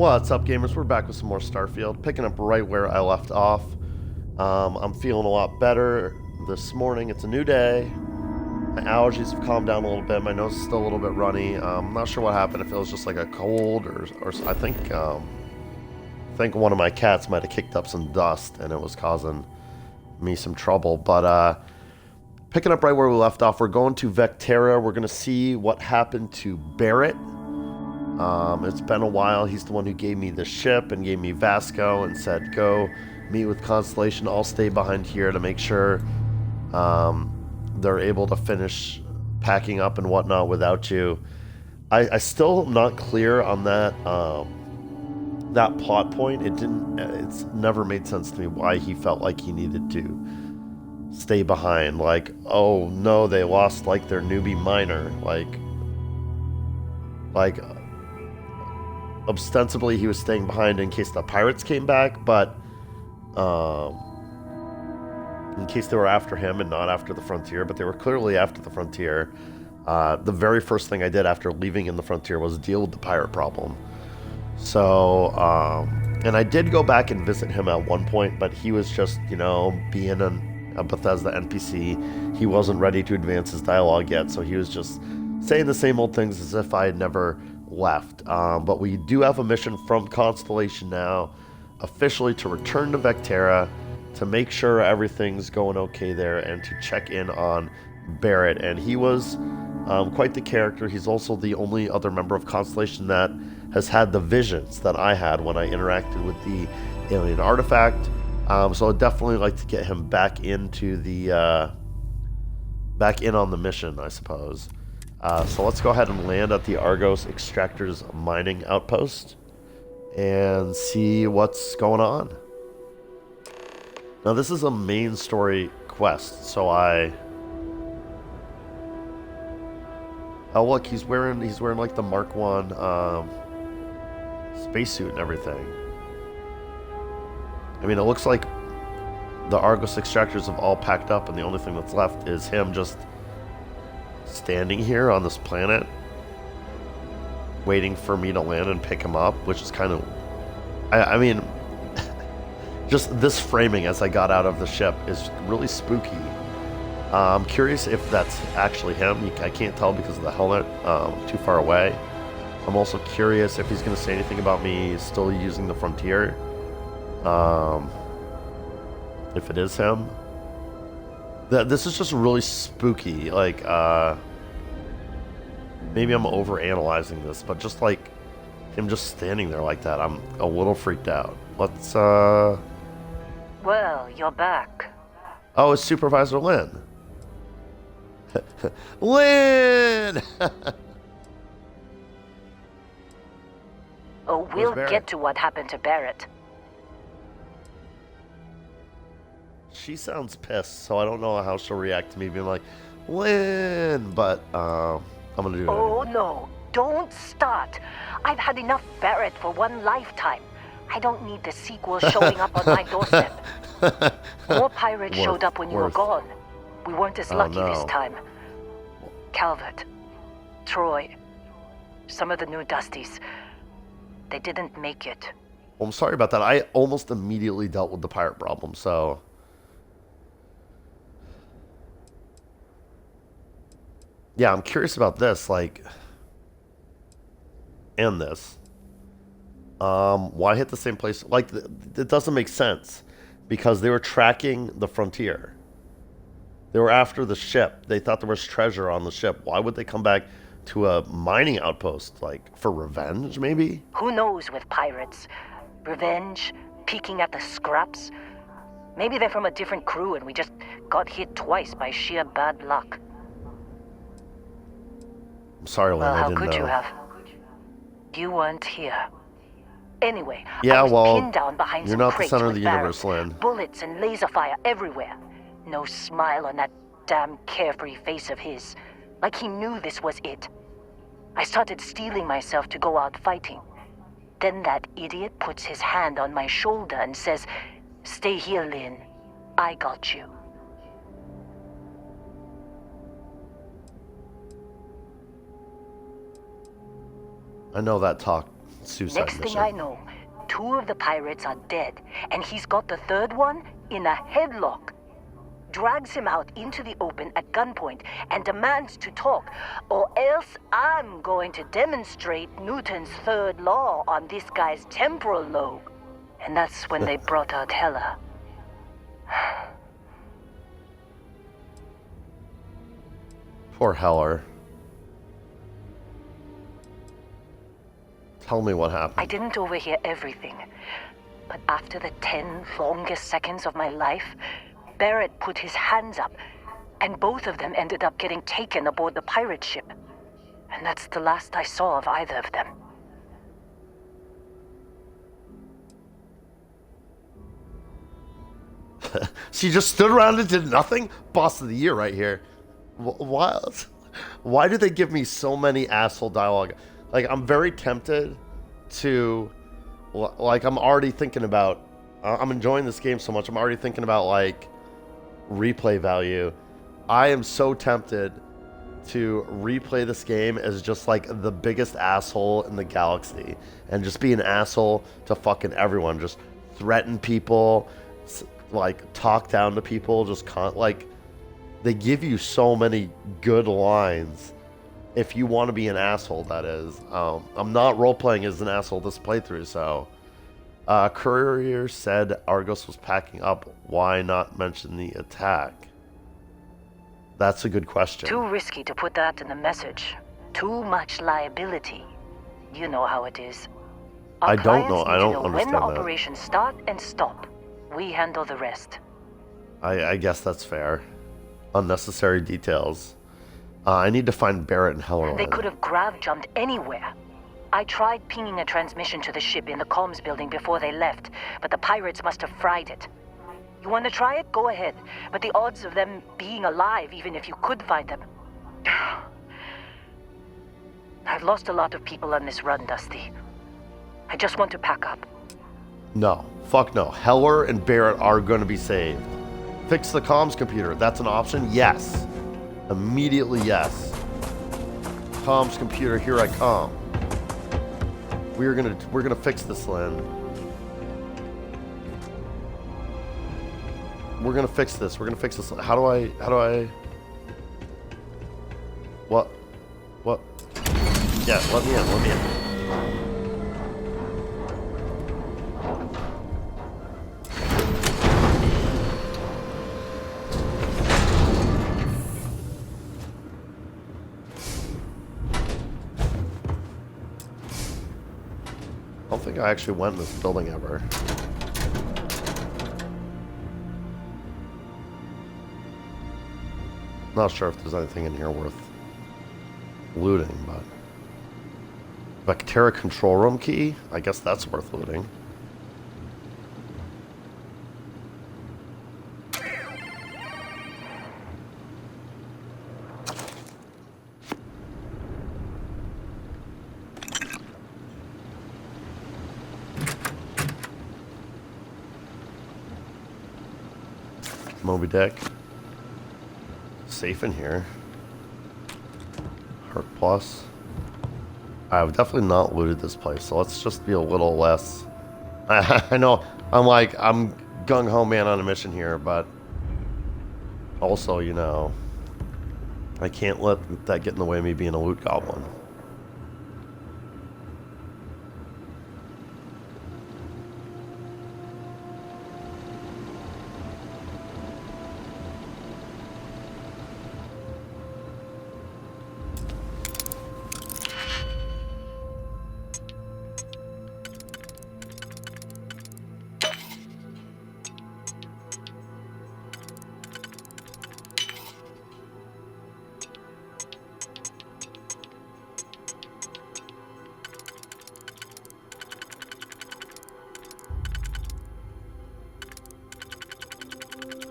What's up, gamers? We're back with some more Starfield, picking up right where I left off. I'm feeling a lot better this morning. It's a new day. My allergies have calmed down a little bit. My nose is still a little bit runny. I'm not sure what happened. If it was just like a cold, or I think one of my cats might have kicked up some dust, and it was causing me some trouble. But picking up right where we left off, we're going to Vectera. We're going to see what happened to Barrett. It's been a while. He's the one who gave me the ship and gave me Vasco and said, go meet with Constellation. I'll stay behind here to make sure they're able to finish packing up and whatnot without you. I still am not clear on that that plot point. It's never made sense to me why he felt like he needed to stay behind. Like, oh no, they lost like their newbie miner. Like ostensibly he was staying behind in case the pirates came back, but in case they were after him and not after the Frontier, but they were clearly after the Frontier. The very first thing I did after leaving in the Frontier was deal with the pirate problem. So, and I did go back and visit him at one point, but he was just, being a Bethesda NPC. He wasn't ready to advance his dialogue yet, so he was just saying the same old things as if I had never left. But we do have a mission from Constellation now, officially to return to Vectera, to make sure everything's going okay there, and to check in on Barrett. And he was quite the character. He's also the only other member of Constellation that has had the visions that I had when I interacted with the alien artifact. So I'd definitely like to get him back into the back in on the mission, I suppose. So let's go ahead and land at the Argos Extractors mining outpost and see what's going on. Now this is a main story quest, so oh look, he's wearing like the Mark 1 spacesuit and everything. I mean, it looks like the Argos Extractors have all packed up, and the only thing that's left is him just standing here on this planet waiting for me to land and pick him up, which is kind of, I mean, just this framing as I got out of the ship is really spooky. I'm curious if that's actually him. I can't tell because of the helmet, too far away. I'm also curious if he's going to say anything about me still using the Frontier, if it is him. This is just really spooky. Like, maybe I'm overanalyzing this, but just like him just standing there like that, I'm a little freaked out. Let's, Well, you're back. Oh, it's Supervisor Lynn. Lynn! Oh, we'll get to what happened to Barrett. She sounds pissed, so I don't know how she'll react to me being like, Lynn, but I'm gonna do it Oh, anyway. no. Don't start. I've had enough Barrett for one lifetime. I don't need the sequel showing up on my doorstep. More pirates showed up when you were gone. We weren't as lucky this time. Calvert, Troy, some of the new Dusties, they didn't make it. Well, I'm sorry about that. I almost immediately dealt with the pirate problem, so... Yeah, I'm curious about this, like... And this. Why hit the same place? Like, it doesn't make sense. Because they were tracking the Frontier. They were after the ship. They thought there was treasure on the ship. Why would they come back to a mining outpost? Like, for revenge, maybe? Who knows with pirates? Revenge? Peeking at the scraps? Maybe they're from a different crew and we just got hit twice by sheer bad luck. I'm sorry, Lynn, Well, I how didn't could know. you have? You weren't here. Anyway, Yeah, I was well, pinned down behind you're some not the crates center of with the universe, barrels, Lynn. bullets and laser fire everywhere. No smile on that damn carefree face of his. Like he knew this was it. I started steeling myself to go out fighting. Then that idiot puts his hand on my shoulder and says, "Stay here, Lynn. I got you." I know that talk suicide Next mission. thing I know, 2 of the pirates are dead, and he's got the 3rd one in a headlock. Drags him out into the open at gunpoint and demands to talk, or else I'm going to demonstrate Newton's 3rd law on this guy's temporal lobe. And that's when they brought out Hela. Poor Heller. Tell me what happened. I didn't overhear everything, but after the 10 longest seconds of my life, Barrett put his hands up, and both of them ended up getting taken aboard the pirate ship. And that's the last I saw of either of them. She just stood around and did nothing? Boss of the year right here. Why do they give me so many asshole dialogue? Like, I'm very tempted to... Like, I'm already thinking about... I'm enjoying this game so much, I'm already thinking about, like, replay value. I am so tempted to replay this game as just, like, the biggest asshole in the galaxy. And just be an asshole to fucking everyone. Just threaten people... like talk down to people, just like they give you so many good lines if you want to be an asshole, that is. I'm not role-playing as an asshole this playthrough, so Courier said Argos was packing up. Why not mention the attack? That's a good question. Too risky to put that in the message. Too much liability. You know how it is. Our I don't know. clients I need don't to know understand when that. operations start and stop. We handle the rest. I guess that's fair. Unnecessary details. I need to find Barrett and Heller. They could have grav jumped anywhere. I tried pinging a transmission to the ship in the comms building before they left, but the pirates must have fried it. You want to try it? Go ahead. But the odds of them being alive, even if you could find them... I've lost a lot of people on this run, Dusty. I just want to pack up. No. Fuck no. Heller and Barrett are going to be saved. Fix the comms computer. That's an option? Yes. Immediately yes. Comms computer, here I come. We're gonna fix this, Lynn. We're gonna fix this. We're gonna fix this. How do I... What? Yeah, let me in. I don't think I actually went in this building ever. Not sure if there's anything in here worth looting, but... Bacteria control room key? I guess that's worth looting. Moby Dick. Safe in here. Hurt plus. I've definitely not looted this place, so let's just be a little less... I know, I'm gung-ho man on a mission here, but... Also, you know... I can't let that get in the way of me being a loot goblin.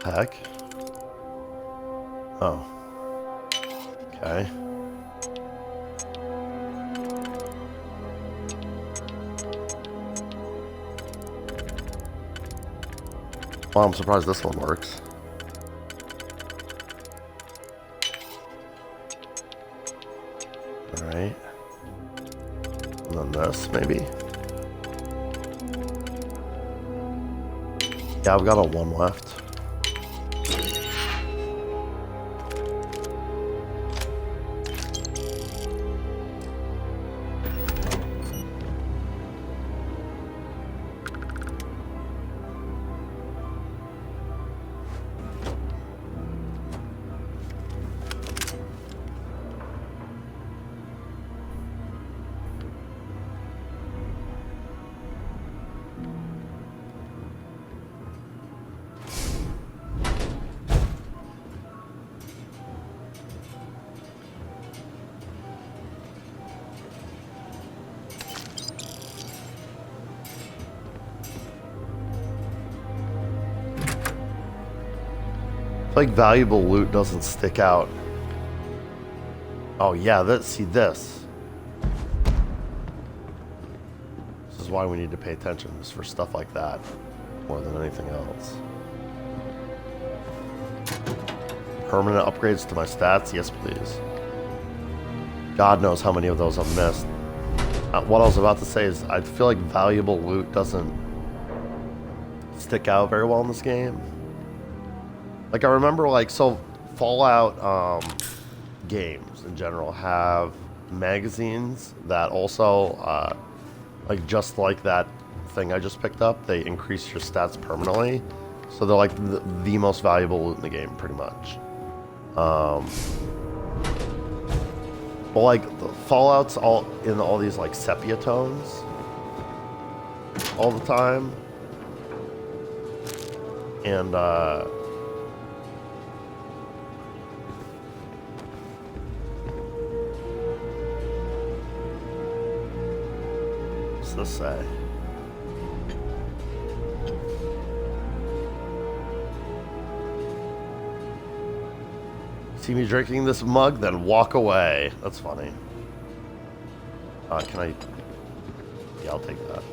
Heck. Oh. Okay. Well, I'm surprised this one works. Alright. And then this, maybe? Yeah, I've got a 1 left. Like valuable loot doesn't stick out. Oh yeah, see this. This is why we need to pay attention, just for stuff like that, more than anything else. Permanent upgrades to my stats? Yes, please. God knows how many of those I've missed. What I was about to say is I feel like valuable loot doesn't stick out very well in this game. Like, I remember, like, so Fallout games in general have magazines that also, like, just like that thing I just picked up, they increase your stats permanently. So they're, like, the most valuable loot in the game, pretty much. But, like, the Fallout's all in all these, like, sepia tones all the time. And, what's this say? See me drinking this mug, then walk away. That's funny. Can I? Yeah, I'll take that.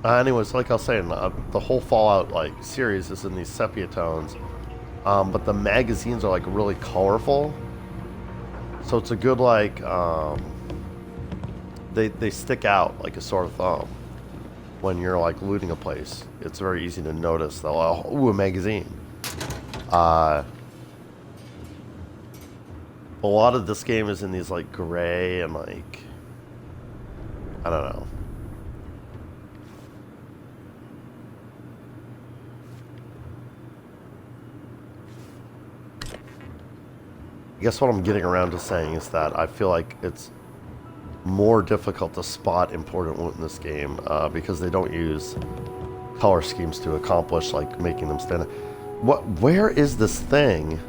Anyways, like I was saying, the whole Fallout like series is in these sepia tones, but the magazines are like really colorful. So it's a good like they stick out like a sore thumb when you're like looting a place. It's very easy to notice though. Oh, ooh, a magazine. A lot of this game is in these like gray and like I don't know. I guess what I'm getting around to saying is that I feel like it's more difficult to spot important loot in this game because they don't use color schemes to accomplish like making them stand out. Where is this thing?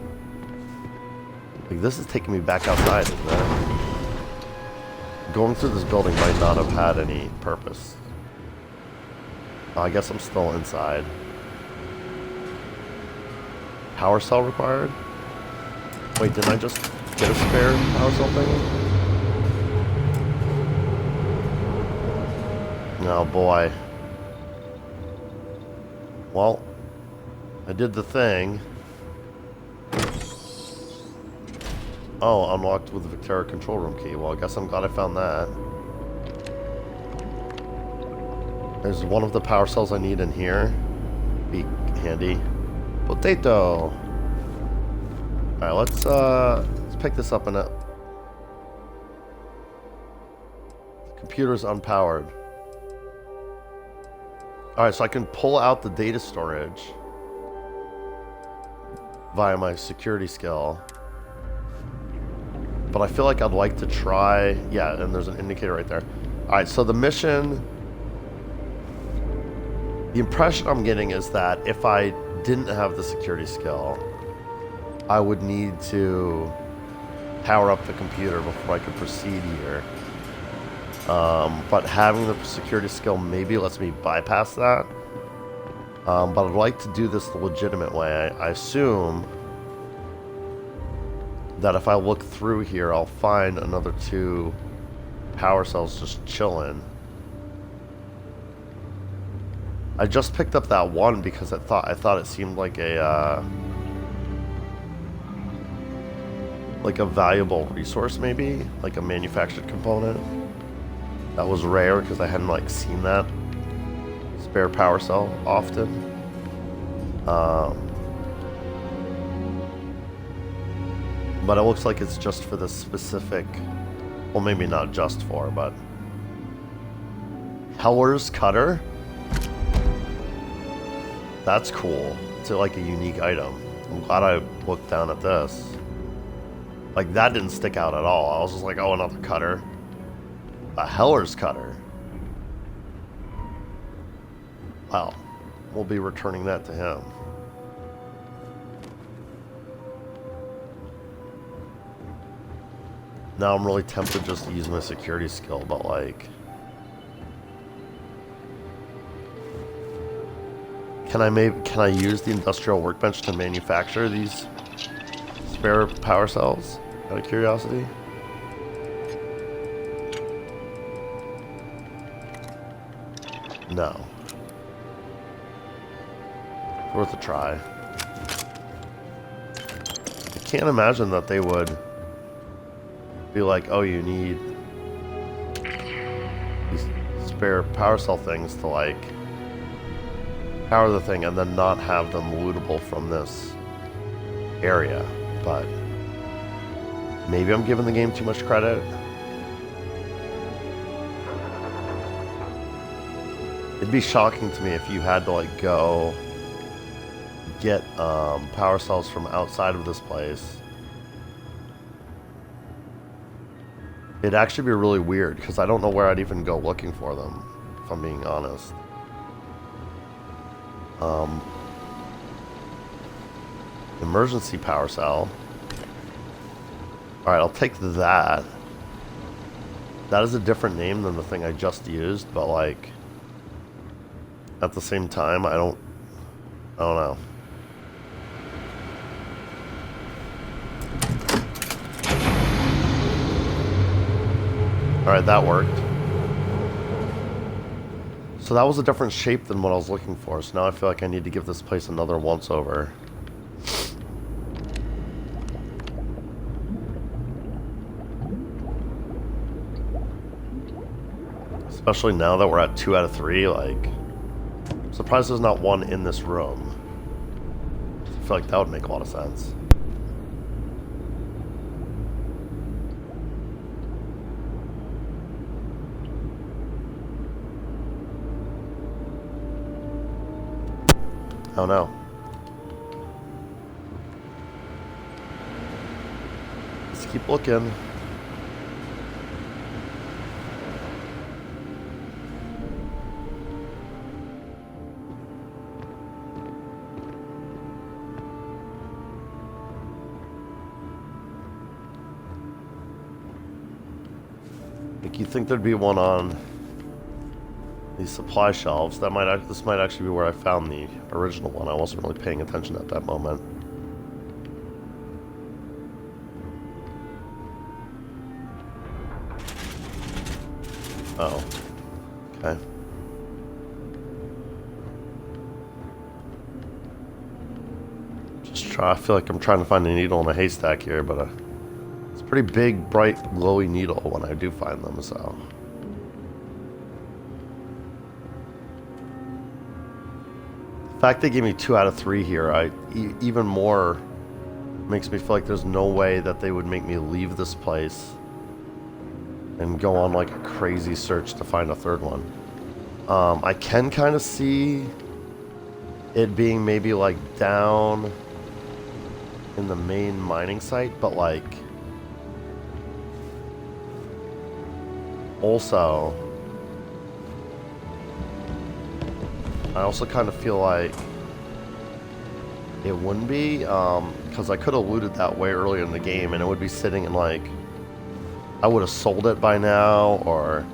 Like, this is taking me back outside, isn't it? Going through this building might not have had any purpose. I guess I'm still inside. Power cell required? Wait, didn't I just get a spare power cell thing? Oh boy. Well, I did the thing. Oh, unlocked with the Victoria control room key. Well, I guess I'm glad I found that. There's one of the power cells I need in here. Be handy. Potato! Alright, let's pick this up and the computer's unpowered. Alright, so I can pull out the data storage via my security skill. But I feel like I'd like to try... Yeah, and there's an indicator right there. Alright, so the mission... The impression I'm getting is that if I didn't have the security skill, I would need to power up the computer before I could proceed here. But having the security skill maybe lets me bypass that. But I'd like to do this the legitimate way. I assume that if I look through here, I'll find another 2 power cells just chilling. I just picked up that one because I thought it seemed like a like a valuable resource, maybe like a manufactured component that was rare because I hadn't like seen that spare power cell often. But it looks like it's just for this specific, well, maybe not just for, but Heller's Cutter. That's cool. It's like a unique item. I'm glad I looked down at this. Like, that didn't stick out at all. I was just like, oh, another cutter. A Heller's Cutter. Wow. We'll be returning that to him. Now I'm really tempted just to use my security skill, but like... Can I use the industrial workbench to manufacture these spare power cells? Out of curiosity. No. Worth a try. I can't imagine that they would be like, oh, you need these spare power cell things to like power the thing and then not have them lootable from this area. But maybe I'm giving the game too much credit. It'd be shocking to me if you had to like go get power cells from outside of this place. It'd actually be really weird because I don't know where I'd even go looking for them, if I'm being honest. Emergency power cell. Alright, I'll take that. That is a different name than the thing I just used, but like at the same time I don't know. Alright, that worked. So that was a different shape than what I was looking for, so now I feel like I need to give this place another once-over. Especially now that we're at 2 out of 3, like... I'm surprised there's not one in this room. I feel like that would make a lot of sense. Oh no. Let's keep looking. Like, you'd think there'd be one on these supply shelves. This might actually be where I found the original one. I wasn't really paying attention at that moment. Oh. Okay. I feel like I'm trying to find a needle in a haystack here, but it's a pretty big, bright, glowy needle when I do find them, so... The fact they gave me 2 out of 3 here, even more makes me feel like there's no way that they would make me leave this place and go on like a crazy search to find a third one. I can kind of see it being maybe like down in the main mining site, but like also I also kind of feel like it wouldn't be, because I could have looted that way earlier in the game and it would be sitting in like, I would have sold it by now, or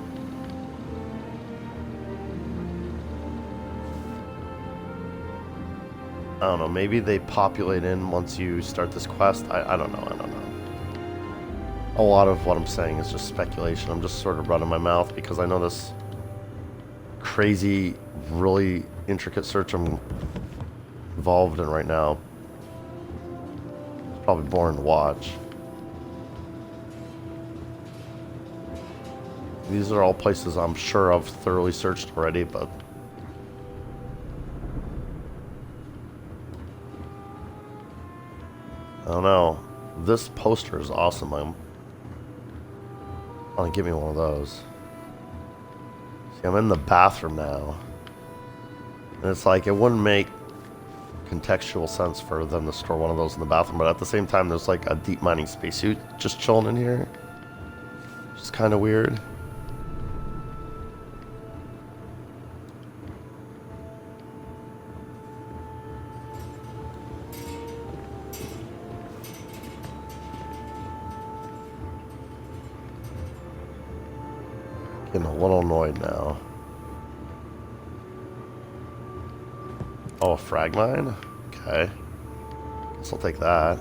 I don't know, maybe they populate in once you start this quest. I don't know. A lot of what I'm saying is just speculation. I'm just sort of running my mouth because I know this crazy, really intricate search I'm involved in right now. It's probably boring to watch. These are all places I'm sure I've thoroughly searched already, but... I don't know. This poster is awesome. I'm gonna give me one of those. See, I'm in the bathroom now. And it's like, it wouldn't make contextual sense for them to store one of those in the bathroom, but at the same time, there's like a deep mining spacesuit just chilling in here. Which is kind of weird. Getting a little annoyed now. Oh, a frag mine? Okay. Guess I'll take that.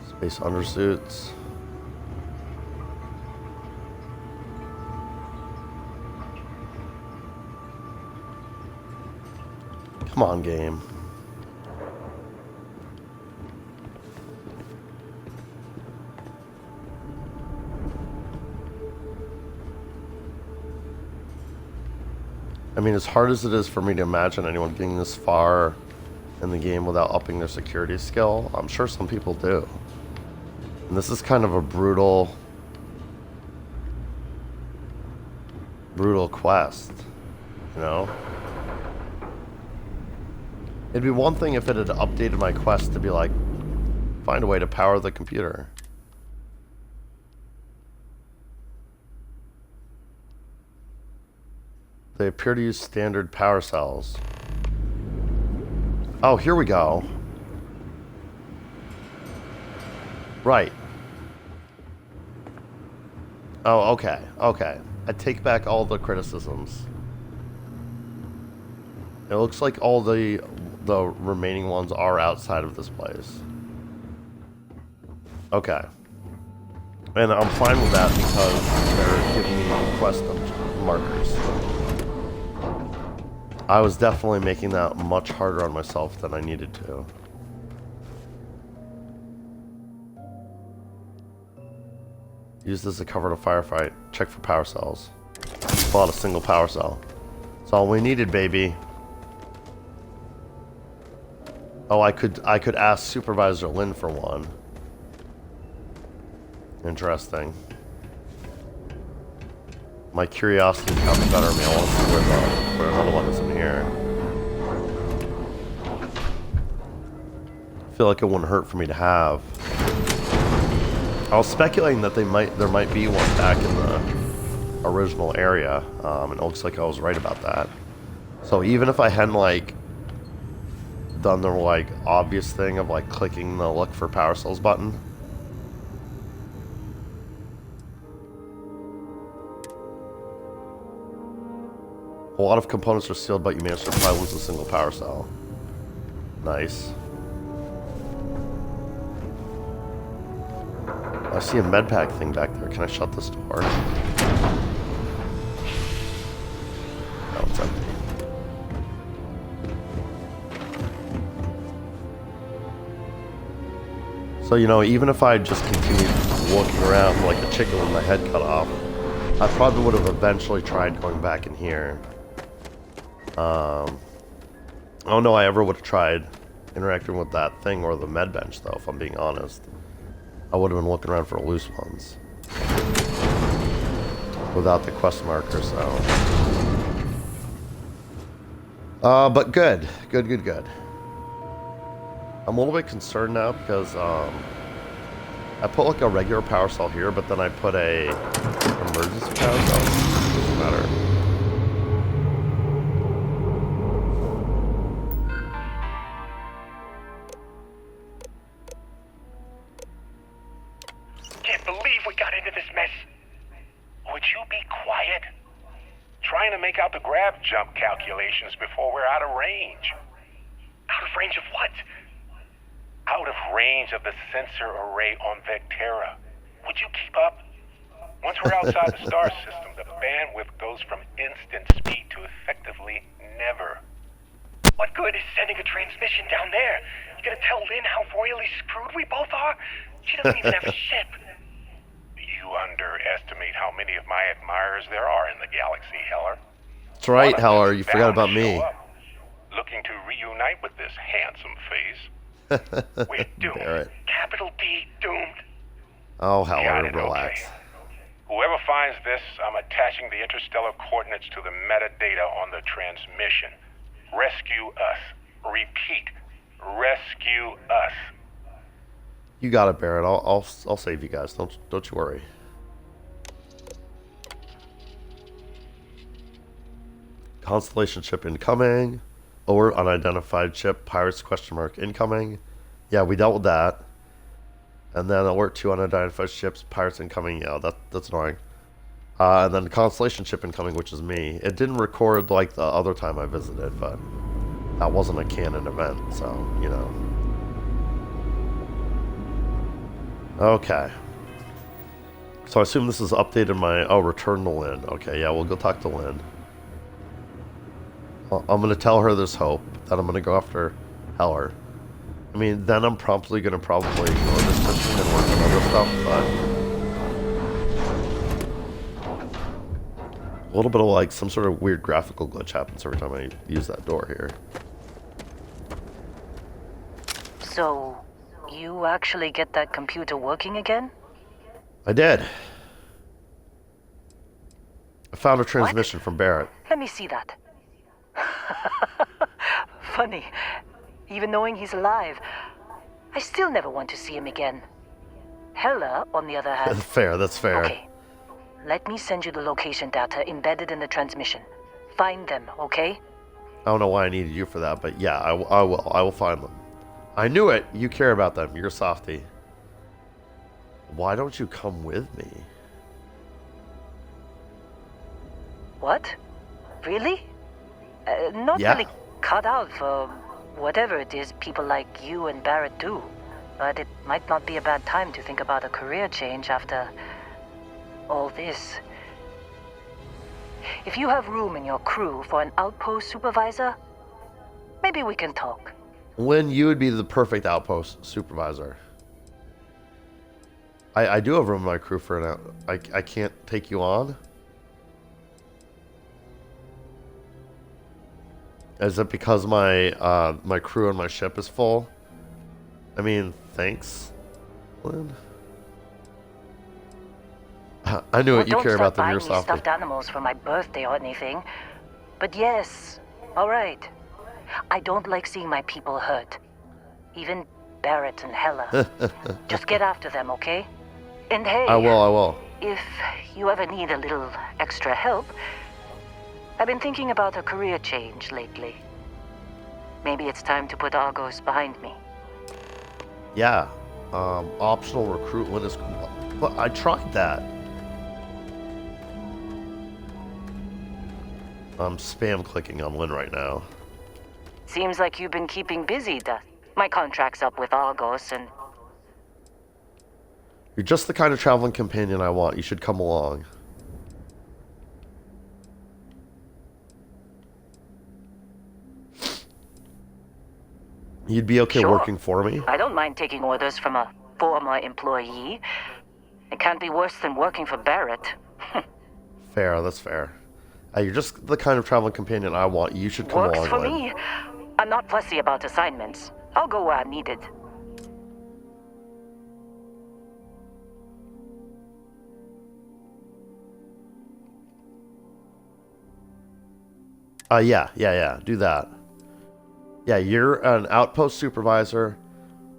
Space undersuits. Come on, game. I mean, as hard as it is for me to imagine anyone getting this far in the game without upping their security skill, I'm sure some people do. And this is kind of a brutal quest, you know? It'd be one thing if it had updated my quest to be like, find a way to power the computer. They appear to use standard power cells. Oh, here we go. Right. Oh, okay. Okay. I take back all the criticisms. It looks like all the remaining ones are outside of this place. Okay. And I'm fine with that because they're giving me quest markers. I was definitely making that much harder on myself than I needed to. Use this as a cover to firefight. Check for power cells. Pull out a single power cell. That's all we needed, baby. Oh, I could ask Supervisor Lin for one. Interesting. My curiosity got the better of me. I want to see where another one is in here. I feel like it wouldn't hurt for me to have. I was speculating that there might be one back in the original area, and it looks like I was right about that. So even if I hadn't like done the like obvious thing of like clicking the look for power cells button. A lot of components are sealed, but you managed to apply lose a single power cell. Nice. I see a med pack thing back there. Can I shut this door? No, it's empty. So, you know, even if I just continued walking around like a chicken with my head cut off, I probably would have eventually tried going back in here. I don't know I ever would have tried interacting with that thing or the med bench, though, if I'm being honest. I would have been looking around for loose ones. Without the quest marker, so... but good. Good. I'm a little bit concerned now because, I put like a regular power cell here, but then I put a emergency power cell. Doesn't matter. Can't believe we got into this mess. Would you be quiet? Trying to make out the grab jump calculations before we're out of range. Out of range of what? Out of range of the sensor array on Vectera. Would you keep up? Once we're outside the star system, the bandwidth goes from instant speed to effectively never. What good is sending a transmission down there? You gonna tell Lynn how royally screwed we both are? She doesn't even have a ship. You underestimate how many of my admirers there are in the galaxy, Heller. That's right, One of Heller. them You is forgot bound about to show me. up, looking to reunite with this handsome face. We're doomed. Barrett. Capital D, doomed. Oh, Got Heller, it, relax. okay. Whoever finds this, I'm attaching the interstellar coordinates to the metadata on the transmission. Rescue us. Repeat. Rescue us. You got it, Barrett. I'll save you guys. Don't you worry. Constellation ship incoming. Or unidentified ship. Pirates question mark incoming. Yeah, we dealt with that. And then alert 2 unidentified ships. Pirates incoming. Yeah, that's annoying. And then constellation ship incoming, which is me. It didn't record like the other time I visited, but that wasn't a canon event, so, you know. Okay. So I assume this is updated my... Oh, return to Lynn. Okay, yeah, we'll go talk to Lynn. I'm going to tell her there's hope, that I'm going to go after Heller. I mean, then I'm promptly going to probably ignore this mission and work on other stuff, but... A little bit of like some sort of weird graphical glitch happens every time I use that door here. So, you actually get that computer working again? I did. I found a transmission from Barrett. Let me see that. Funny. Even knowing he's alive, I still never want to see him again. Heller, on the other hand... Fair, that's fair. Okay. Let me send you the location data embedded in the transmission. Find them, okay? I don't know why I needed you for that, but yeah, I will. I will find them. I knew it. You care about them. You're a softie. Why don't you come with me? What? Really? Not Yeah. really cut out for whatever it is people like you and Barrett do. But it might not be a bad time to think about a career change after all this. If you have room in your crew for an outpost supervisor, maybe we can talk. Lynn, you would be the perfect outpost supervisor. I do have room in my crew for an out. I can't take you on. Is it because my my crew and my ship is full? I mean, thanks, Lynn. I knew it. You care about them. You're Don't start buying me stuffed softy. animals for my birthday or anything. But yes, all right. I don't like seeing my people hurt. Even Barrett and Heller. Just get after them, okay? And hey, I will. if you ever need a little extra help, I've been thinking about a career change lately. Maybe it's time to put Argos behind me. Yeah. Optional recruit when it's... But I tried that. I'm spam clicking on Lynn right now. Seems like you've been keeping busy, Dust. My contract's up with Argos, and You're just the kind of traveling companion I want. You should come along. You'd be okay Sure. working for me? I don't mind taking orders from a former employee. It can't be worse than working for Barrett. Fair, that's fair. You're just the kind of traveling companion I want. You should come Works along, for Lynn. me. I'm not fussy about assignments. I'll go where I'm needed. Yeah. Do that. Yeah, you're an outpost supervisor.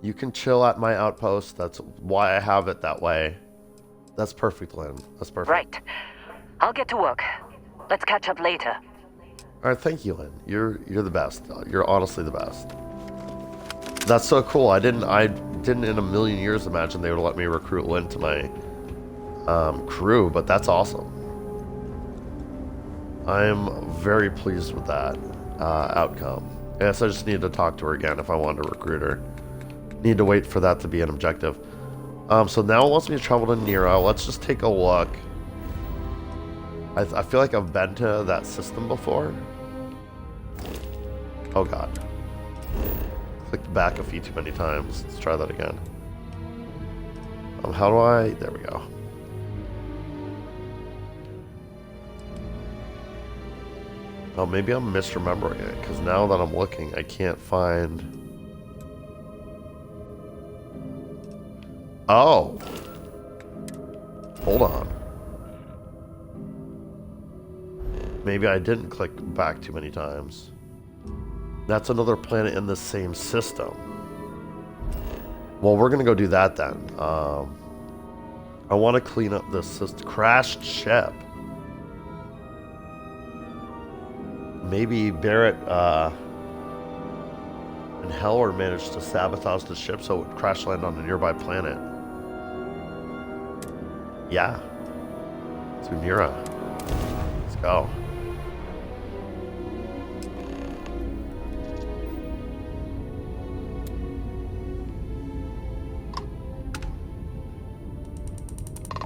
You can chill at my outpost. That's why I have it that way. That's perfect, Lynn. That's perfect. Right. I'll get to work. Let's catch up later. All right, thank you, Lynn. You're the best. You're honestly the best. That's so cool. I didn't in a million years imagine they would let me recruit Lynn to my crew, but that's awesome. I'm very pleased with that outcome. I guess I just need to talk to her again if I wanted to recruit her. Need to wait for that to be an objective. So now it wants me to travel to Nero. Let's just take a look. I feel like I've been to that system before. Oh god. Clicked back a few too many times. Let's try that again. How do I... There we go. Oh, maybe I'm misremembering it, because now that I'm looking, I can't find... Oh! Hold on. Maybe I didn't click back too many times. That's another planet in the same system. Well, we're gonna go do that then. I want to clean up this crashed ship. Maybe Barrett and Heller managed to sabotage the ship so it would crash land on a nearby planet. Yeah. Sunira. Let's go.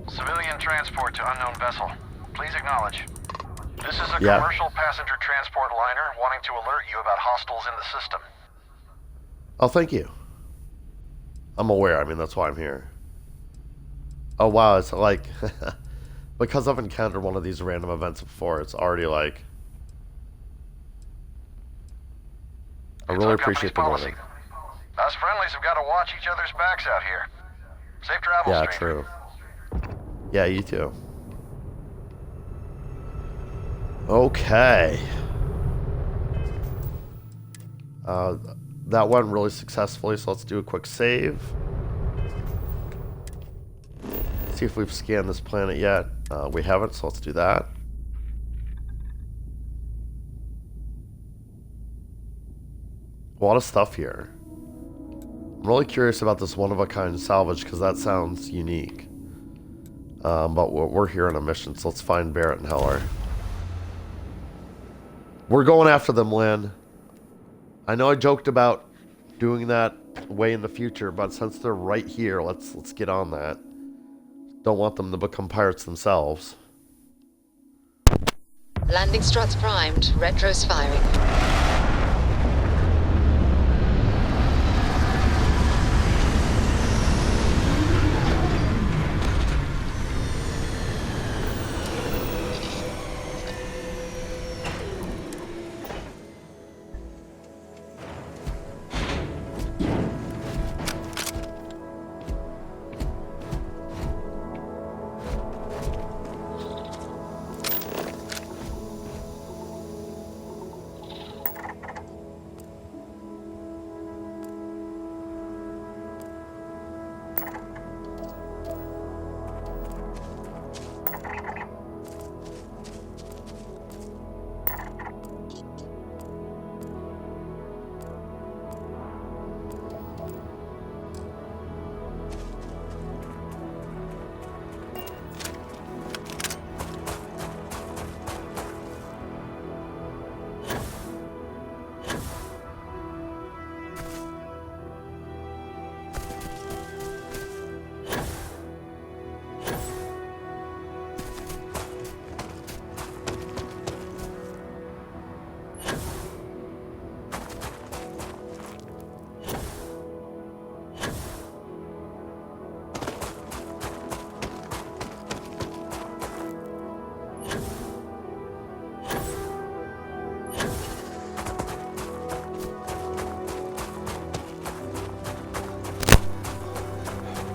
Civilian transport to unknown vessel. Please acknowledge. This is a commercial passenger transport liner wanting to alert you about hostiles in the system. Oh, thank you. I'm aware. I mean, that's why I'm here. Oh, wow. It's like... because I've encountered one of these random events before, it's already like... I really appreciate the warning. Us friendlies have got to watch each other's backs out here. Safe travels, Yeah, stranger. true. Yeah, you too. Okay. That went really successfully, so let's do a quick save. See if we've scanned this planet yet. We haven't, so let's do that. A lot of stuff here. I'm really curious about this one-of-a-kind salvage because that sounds unique. But we're here on a mission, so let's find Barrett and Heller. We're going after them, Lynn. I know I joked about doing that way in the future, but since they're right here, let's get on that. Don't want them to become pirates themselves. Landing struts primed. Retros firing.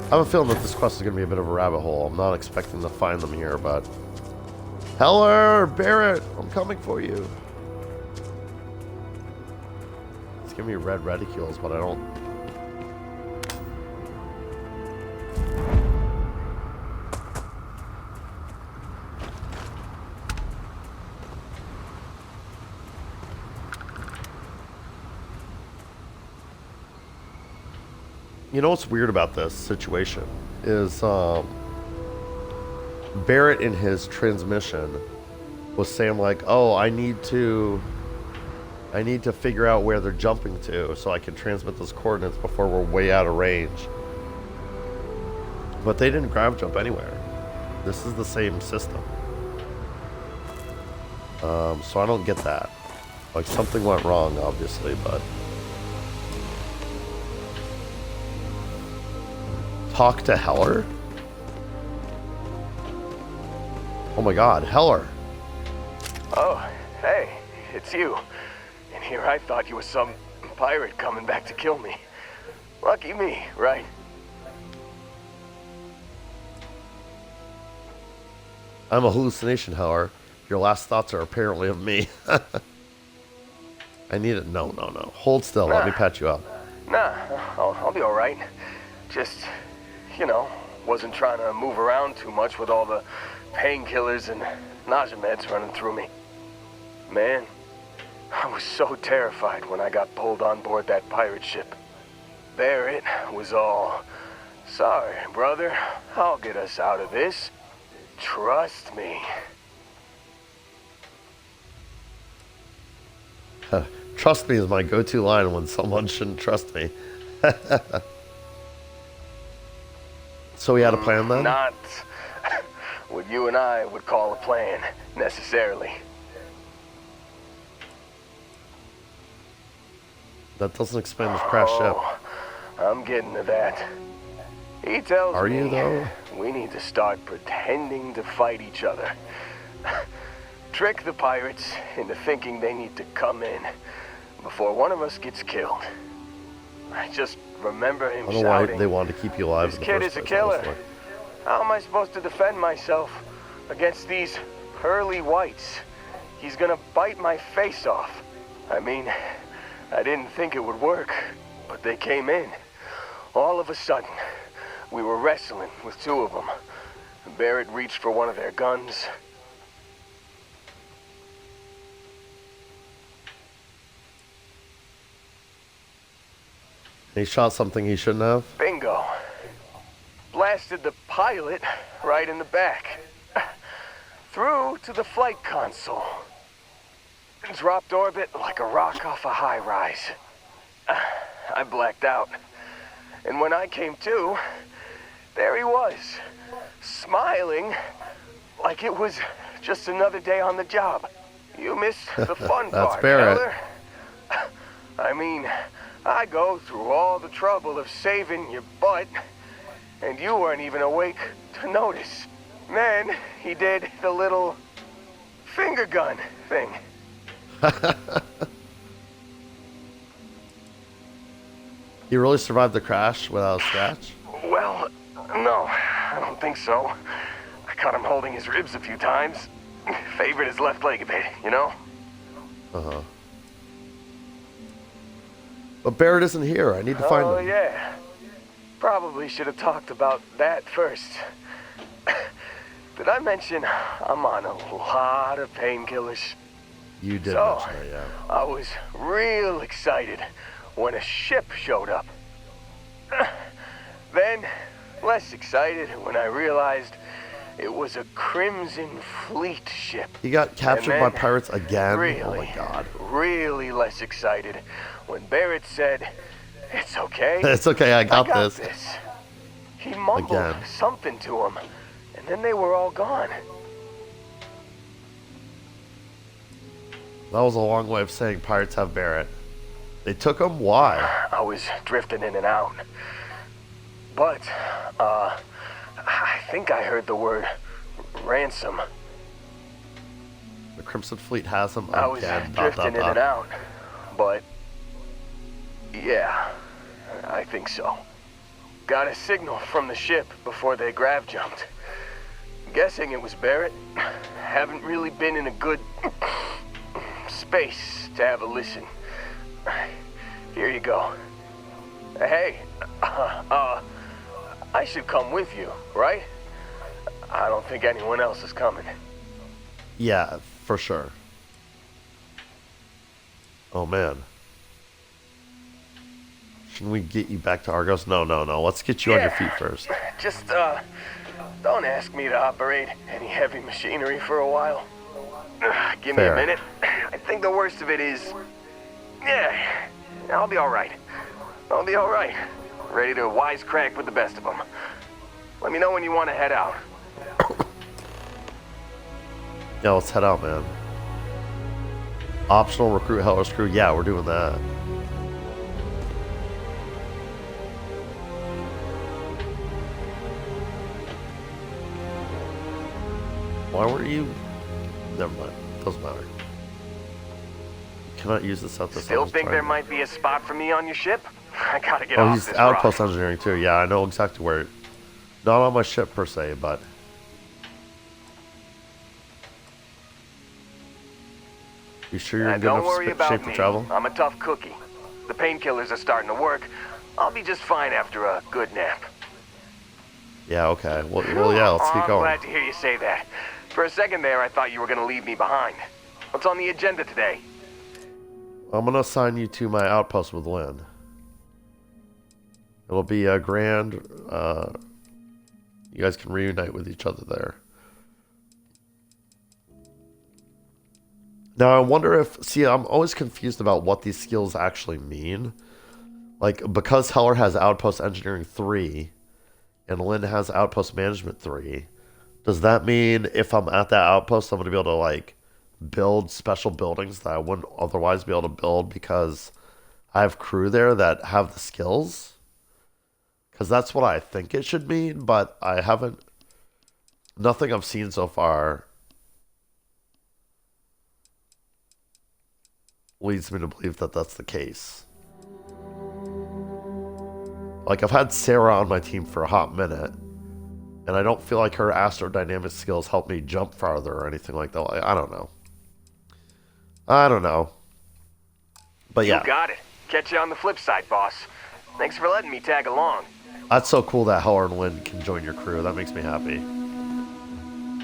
I have a feeling that this quest is going to be a bit of a rabbit hole. I'm not expecting to find them here, but... Heller! Barrett! I'm coming for you! It's giving me red reticules, but I don't... You know what's weird about this situation is Barrett in his transmission was saying like, oh, I need to figure out where they're jumping to so I can transmit those coordinates before we're way out of range. But they didn't grav jump anywhere. This is the same system. So I don't get that. Like something went wrong, obviously, but... Talk to Heller? Oh my god, Heller. Oh, hey, it's you. And here I thought you were some pirate coming back to kill me. Lucky me, right? I'm a hallucination, Heller. Your last thoughts are apparently of me. I need it. No. Hold still. Let me patch you up. Nah, I'll be alright. Just, wasn't trying to move around too much with all the painkillers and nausea meds running through me. Man, I was so terrified when I got pulled on board that pirate ship. Barrett was all, sorry, brother, I'll get us out of this. Trust me. Trust me is my go-to line when someone shouldn't trust me. So we had a plan then? Not what you and I would call a plan, necessarily. That doesn't explain this crash ship. I'm getting to that. He tells me Are you, though? We need to start pretending to fight each other. Trick the pirates into thinking they need to come in before one of us gets killed. I just remember him I don't know why shouting, they wanted to keep you alive "This in the kid first is a place, killer. honestly. How am I supposed to defend myself against these pearly whites? He's gonna bite my face off. I mean, I didn't think it would work, but they came in. All of a sudden, we were wrestling with two of them. Barrett reached for one of their guns. He shot something he shouldn't have? Bingo. Blasted the pilot right in the back. Through to the flight console. Dropped orbit like a rock off a high rise. I blacked out. And when I came to, there he was, smiling like it was just another day on the job. You missed the fun That's part, Barrett. Heller. I mean, I go through all the trouble of saving your butt, and you weren't even awake to notice. Then he did the little finger gun thing. He really survived the crash without a scratch? Well, no, I don't think so. I caught him holding his ribs a few times. Favored his left leg a bit, you know? Uh-huh. But Barrett isn't here. I need to find him. Oh, yeah. Probably should have talked about that first. Did I mention I'm on a lot of painkillers? You did So, mention that, yeah. I was real excited when a ship showed up. Then, less excited when I realized it was a Crimson Fleet ship. He got captured by And then, pirates again? Really, Oh my god. really less excited when Barrett said, "It's okay. It's okay, I got this. He mumbled Again. something to him, and then they were all gone. That was a long way of saying pirates have Barrett. They took him? Why? I was drifting in and out. But, I think I heard the word ransom. The Crimson Fleet has him I was again. drifting in and out. But, yeah, I think so. Got a signal from the ship before they grav jumped. Guessing it was Barrett. Haven't really been in a good space to have a listen. Here you go. Hey, I should come with you, right? I don't think anyone else is coming. Yeah, for sure. Oh man. Shouldn't we get you back to Argos? No. Let's get you on your feet first. Just, don't ask me to operate any heavy machinery for a while. Give me Fair. a minute. I think the worst of it is... Yeah, I'll be alright. I'll be alright. Ready to wisecrack with the best of them. Let me know when you want to head out. Yeah, let's head out, man. Optional recruit Heller's crew. Yeah, we're doing that. Why weren't you... Never mind. Doesn't matter. Cannot use this out this. Still think there might be a spot for me on your ship? I gotta get off off he's this outpost rock. engineering too. Yeah, I know exactly where. Not on my ship per se, but. You sure you're in good Don't worry enough about shape to me. travel? I'm a tough cookie. The painkillers are starting to work. I'll be just fine after a good nap. Yeah, okay. Well yeah, let's keep I'm going. glad to hear you say that. For a second there, I thought you were gonna leave me behind. What's on the agenda today? I'm gonna assign you to my outpost with Lynn. It'll be a grand. You guys can reunite with each other there. Now I wonder if... See, I'm always confused about what these skills actually mean. Like, because Heller has Outpost Engineering 3, and Lynn has Outpost Management 3, does that mean if I'm at that outpost, I'm going to be able to, like, build special buildings that I wouldn't otherwise be able to build because I have crew there that have the skills? Because that's what I think it should mean, but I haven't... Nothing I've seen so far leads me to believe that that's the case. Like, I've had Sarah on my team for a hot minute, and I don't feel like her astrodynamic skills help me jump farther or anything like that. Like, I don't know. But yeah. You got it. Catch you on the flip side, boss. Thanks for letting me tag along. That's so cool that Heller and Lynn can join your crew. That makes me happy.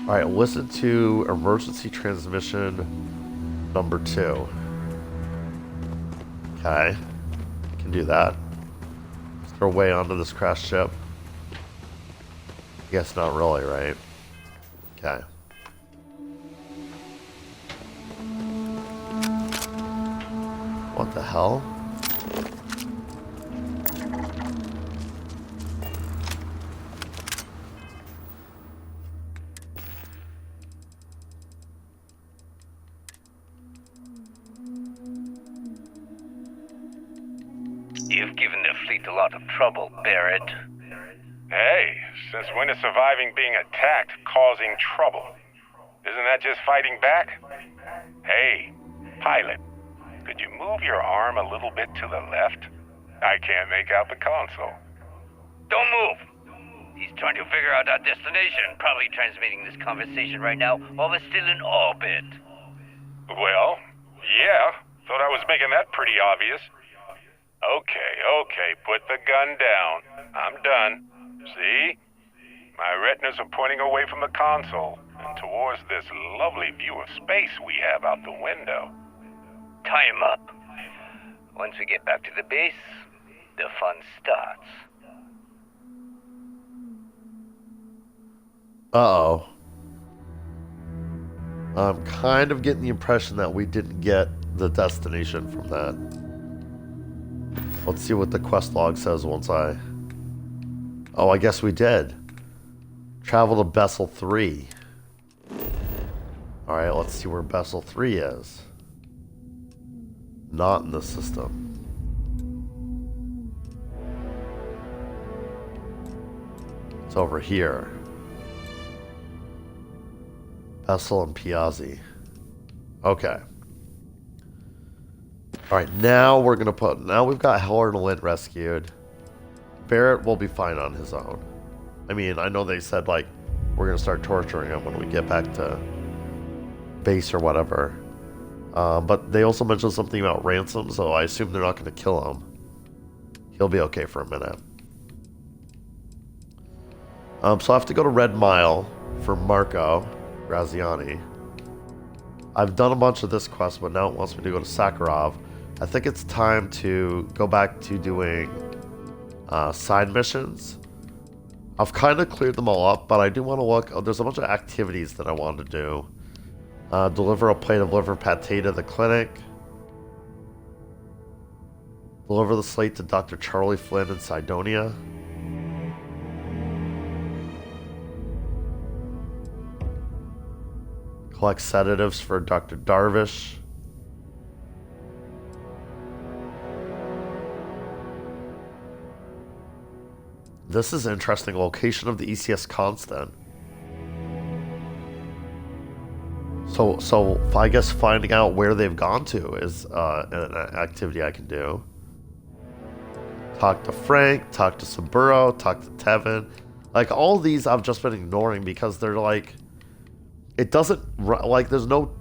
Alright, listen to emergency transmission number 2. Okay. Can do that. Let's throw way onto this crashed ship. Guess not really, right? Okay. What the hell? You've given the fleet a lot of trouble, Barrett. Hey, since when is surviving being attacked causing trouble? Isn't that just fighting back? Hey, pilot, could you move your arm a little bit to the left? I can't make out the console. Don't move! He's trying to figure out our destination, probably transmitting this conversation right now while we're still in orbit. Well, yeah, thought I was making that pretty obvious. Okay, put the gun down. I'm done. See? My retinas are pointing away from the console and towards this lovely view of space we have out the window. Time up. Once we get back to the base, the fun starts. Uh-oh. I'm kind of getting the impression that we didn't get the destination from that. Let's see what the quest log says once I... Oh, I guess we did. Travel to Bessel 3. Alright, let's see where Bessel 3 is. Not in the system. It's over here. Bessel and Piazzi. Okay. Alright, now we're gonna put... Now we've got Heller and Lynn rescued. Barrett will be fine on his own. I mean, I know they said, like, we're gonna start torturing him when we get back to base or whatever. But they also mentioned something about ransom, so I assume they're not gonna kill him. He'll be okay for a minute. So I have to go to Red Mile for Marco Graziani. I've done a bunch of this quest, but now it wants me to go to Sakharov. I think it's time to go back to doing side missions. I've kind of cleared them all up, but I do want to look. Oh, there's a bunch of activities that I want to do. Deliver a plate of liver pate to the clinic. Deliver the slate to Dr. Charlie Flynn in Cydonia. Collect sedatives for Dr. Darvish. This is interesting. Location of the ECS constant. So I guess finding out where they've gone to is an activity I can do. Talk to Frank, talk to Saburo, talk to Tevin. Like, all these I've just been ignoring because they're like... It doesn't... Like, there's no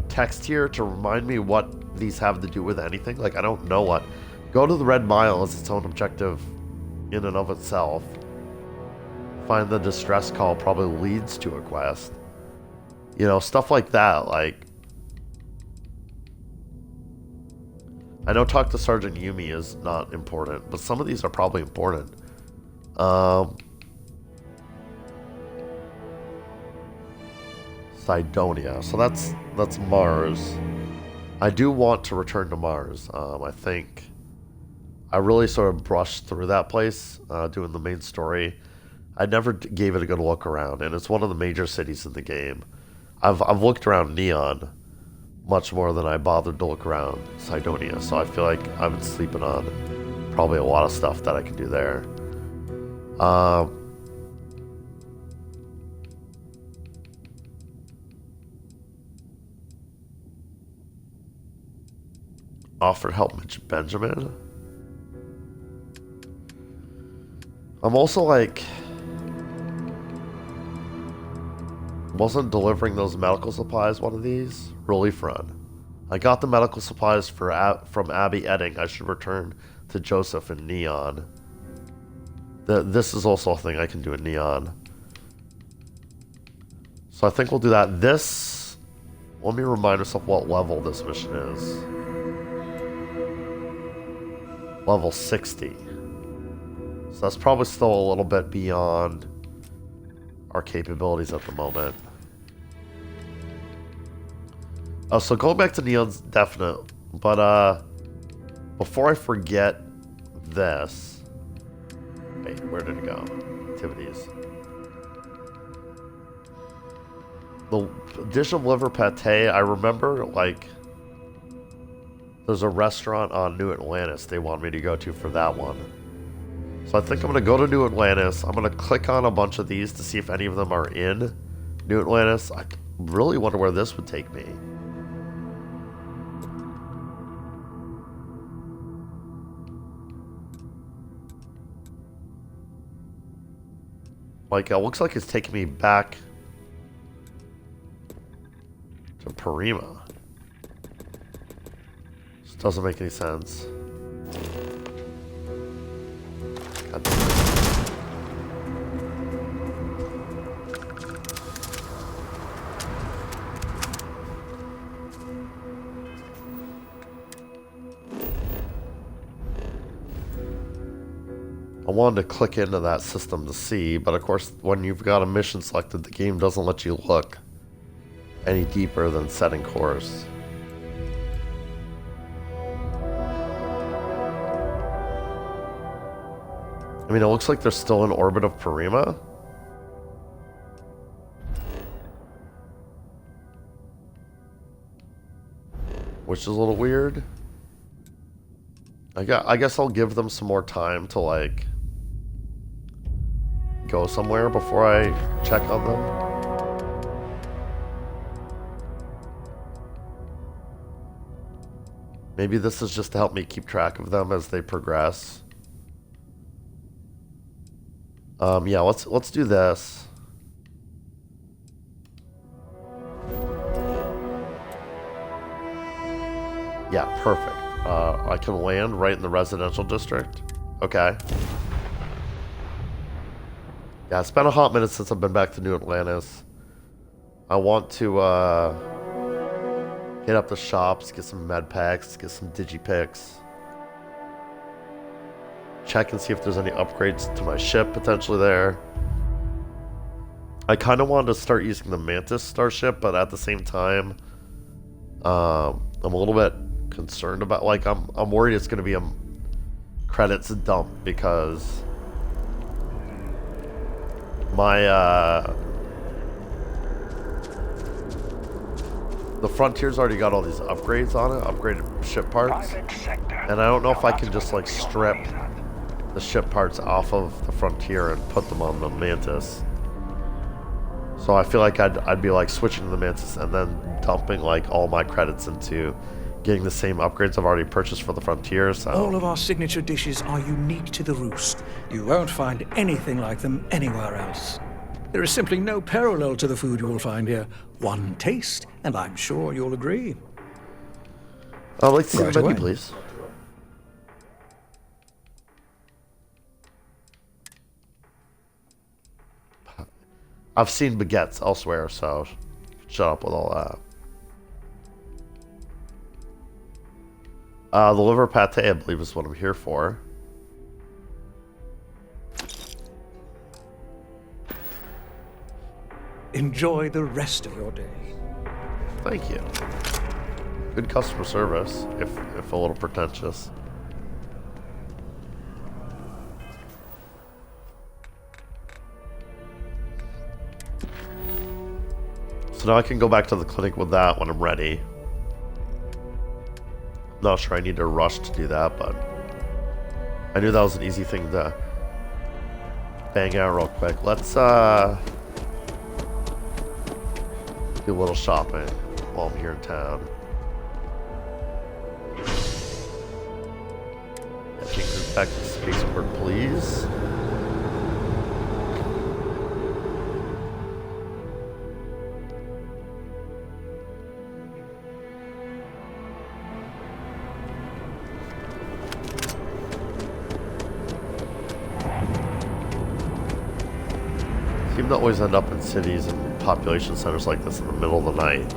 text here to remind me what these have to do with anything. Like, I don't know what... Go to the Red Mile as its own objective in and of itself. Find the distress call probably leads to a quest. You know, stuff like that, like... I know talk to Sergeant Yumi is not important, but some of these are probably important. Cydonia, so that's Mars. I do want to return to Mars. I think I really sort of brushed through that place, doing the main story. I never gave it a good look around, and it's one of the major cities in the game. I've looked around Neon much more than I bothered to look around Cydonia, so I feel like I've been sleeping on probably a lot of stuff that I can do there. Offered help Benjamin. I'm also like... Wasn't delivering those medical supplies one of these? Relief run. I got the medical supplies from Abby Edding. I should return to Joseph in Neon. This is also a thing I can do in Neon. So I think we'll do that. This... Let me remind myself what level this mission is. Level 60. So that's probably still a little bit beyond our capabilities at the moment. So going back to Neon's definite, but before I forget this, wait, where did it go? Activities. The dish of liver pate, I remember, like, there's a restaurant on New Atlantis they want me to go to for that one. So I think I'm going to go to New Atlantis. I'm going to click on a bunch of these to see if any of them are in New Atlantis. I really wonder where this would take me. Like, it looks like it's taking me back to Parima. This doesn't make any sense. God damn it. I wanted to click into that system to see, but of course, when you've got a mission selected, the game doesn't let you look any deeper than setting course. I mean, it looks like they're still in orbit of Parima. Which is a little weird. I guess I'll give them some more time to, like, go somewhere before I check on them. Maybe this is just to help me keep track of them as they progress. Yeah, let's do this. Yeah, perfect. I can land right in the residential district. Okay. Yeah, it's been a hot minute since I've been back to New Atlantis. I want to hit up the shops, get some med packs, get some digipicks. Check and see if there's any upgrades to my ship potentially there. I kind of wanted to start using the Mantis starship, but at the same time, I'm a little bit concerned about, like, I'm worried it's going to be a credits dump because my the Frontier's already got all these upgrades on it, upgraded ship parts, and I don't know if I can just, like, strip the ship parts off of the Frontier and put them on the Mantis. So I feel like I'd be like switching to the Mantis and then dumping like all my credits into getting the same upgrades I've already purchased for the Frontier. So all of our signature dishes are unique to the Roost. You won't find anything like them anywhere else. There is simply no parallel to the food you will find here. One taste, and I'm sure you'll agree. I'd like to see Right the menu, away. please. I've seen baguettes elsewhere, so shut up with all that. The liver pate, I believe, is what I'm here for. Enjoy the rest of your day. Thank you. Good customer service, if a little pretentious. So now I can go back to the clinic with that when I'm ready. Not sure I need to rush to do that, but I knew that was an easy thing to bang out real quick. Let's do a little shopping while I'm here in town. Yeah, take this back to the spaceport, please. Seem to always end up in cities and population centers like this in the middle of the night.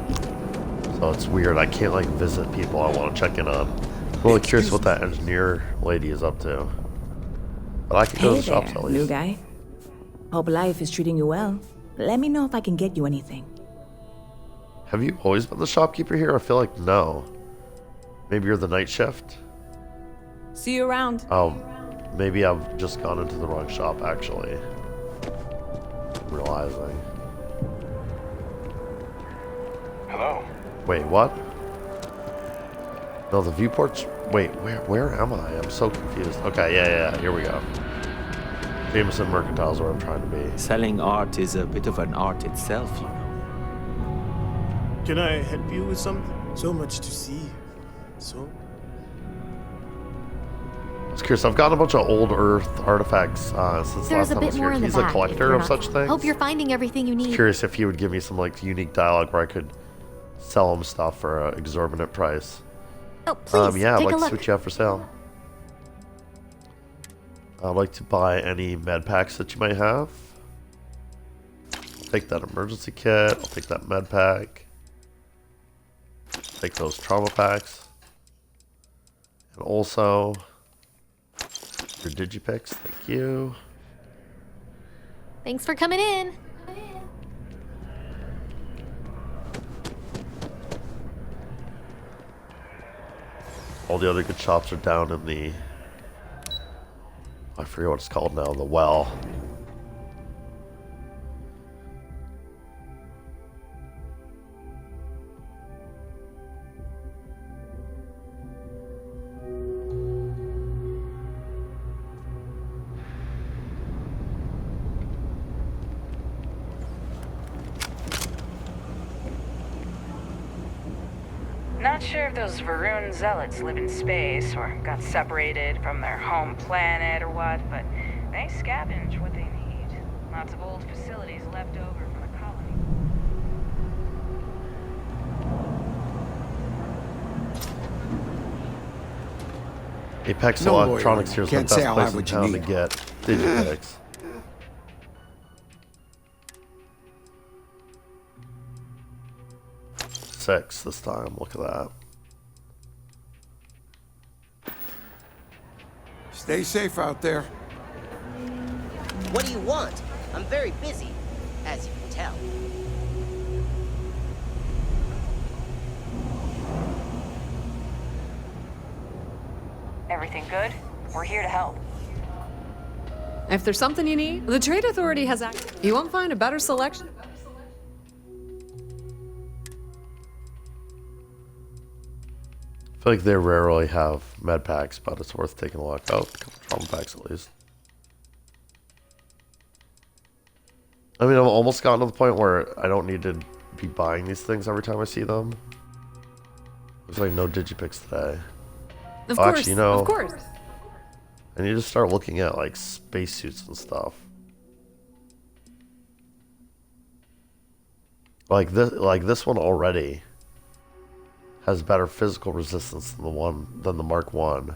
So it's weird. I can't like visit people I want to check in on. I'm really curious what that engineer lady is up to. But I can go to the shops at least. New guy. Hope life is treating you well. Let me know if I can get you anything. Have you always been the shopkeeper here? I feel like no. Maybe you're the night shift? See you around. Oh, maybe I've just gone into the wrong shop actually. Realizing. Hello? Wait, what? No, the viewport's... Wait, where am I? I'm so confused. Okay, yeah, here we go. Jameson Mercantile is where I'm trying to be. Selling art is a bit of an art itself, you know. Can I help you with something? So much to see. So? I was curious, I've gotten a bunch of old Earth artifacts since the last There's a time I was bit here. more in the He's a back if collector you're of not- such things. Hope you're finding everything you need. Curious if he would give me some like unique dialogue where I could sell him stuff for an exorbitant price. Oh, please, Yeah, I'd take like a to look. see what you have for sale. I'd like to buy any med packs that you might have. I'll take that emergency kit. I'll take that med pack. Take those trauma packs. And also your digipicks. Thank you. Thanks for coming in. All the other good shops are down in the... I forget what it's called now. The well. Not sure if those Varun zealots live in space or got separated from their home planet or what, but they scavenge what they need. Lots of old facilities left over from the colony. Apex No Electronics lawyer. here is the Can't best say I'll place have in what you town to need. get digipicks. Six this time. Look at that. Stay safe out there. What do you want? I'm very busy, as you can tell. Everything good? We're here to help. If there's something you need, the Trade Authority has access. You won't find a better selection. I feel like they rarely have med packs, but it's worth taking a look. Oh, a couple trauma packs at least. I mean, I've almost gotten to the point where I don't need to be buying these things every time I see them. There's like no digipicks today. Of course, actually, you know, of course. I need to start looking at like spacesuits and stuff. Like this one already has better physical resistance than the Mark 1.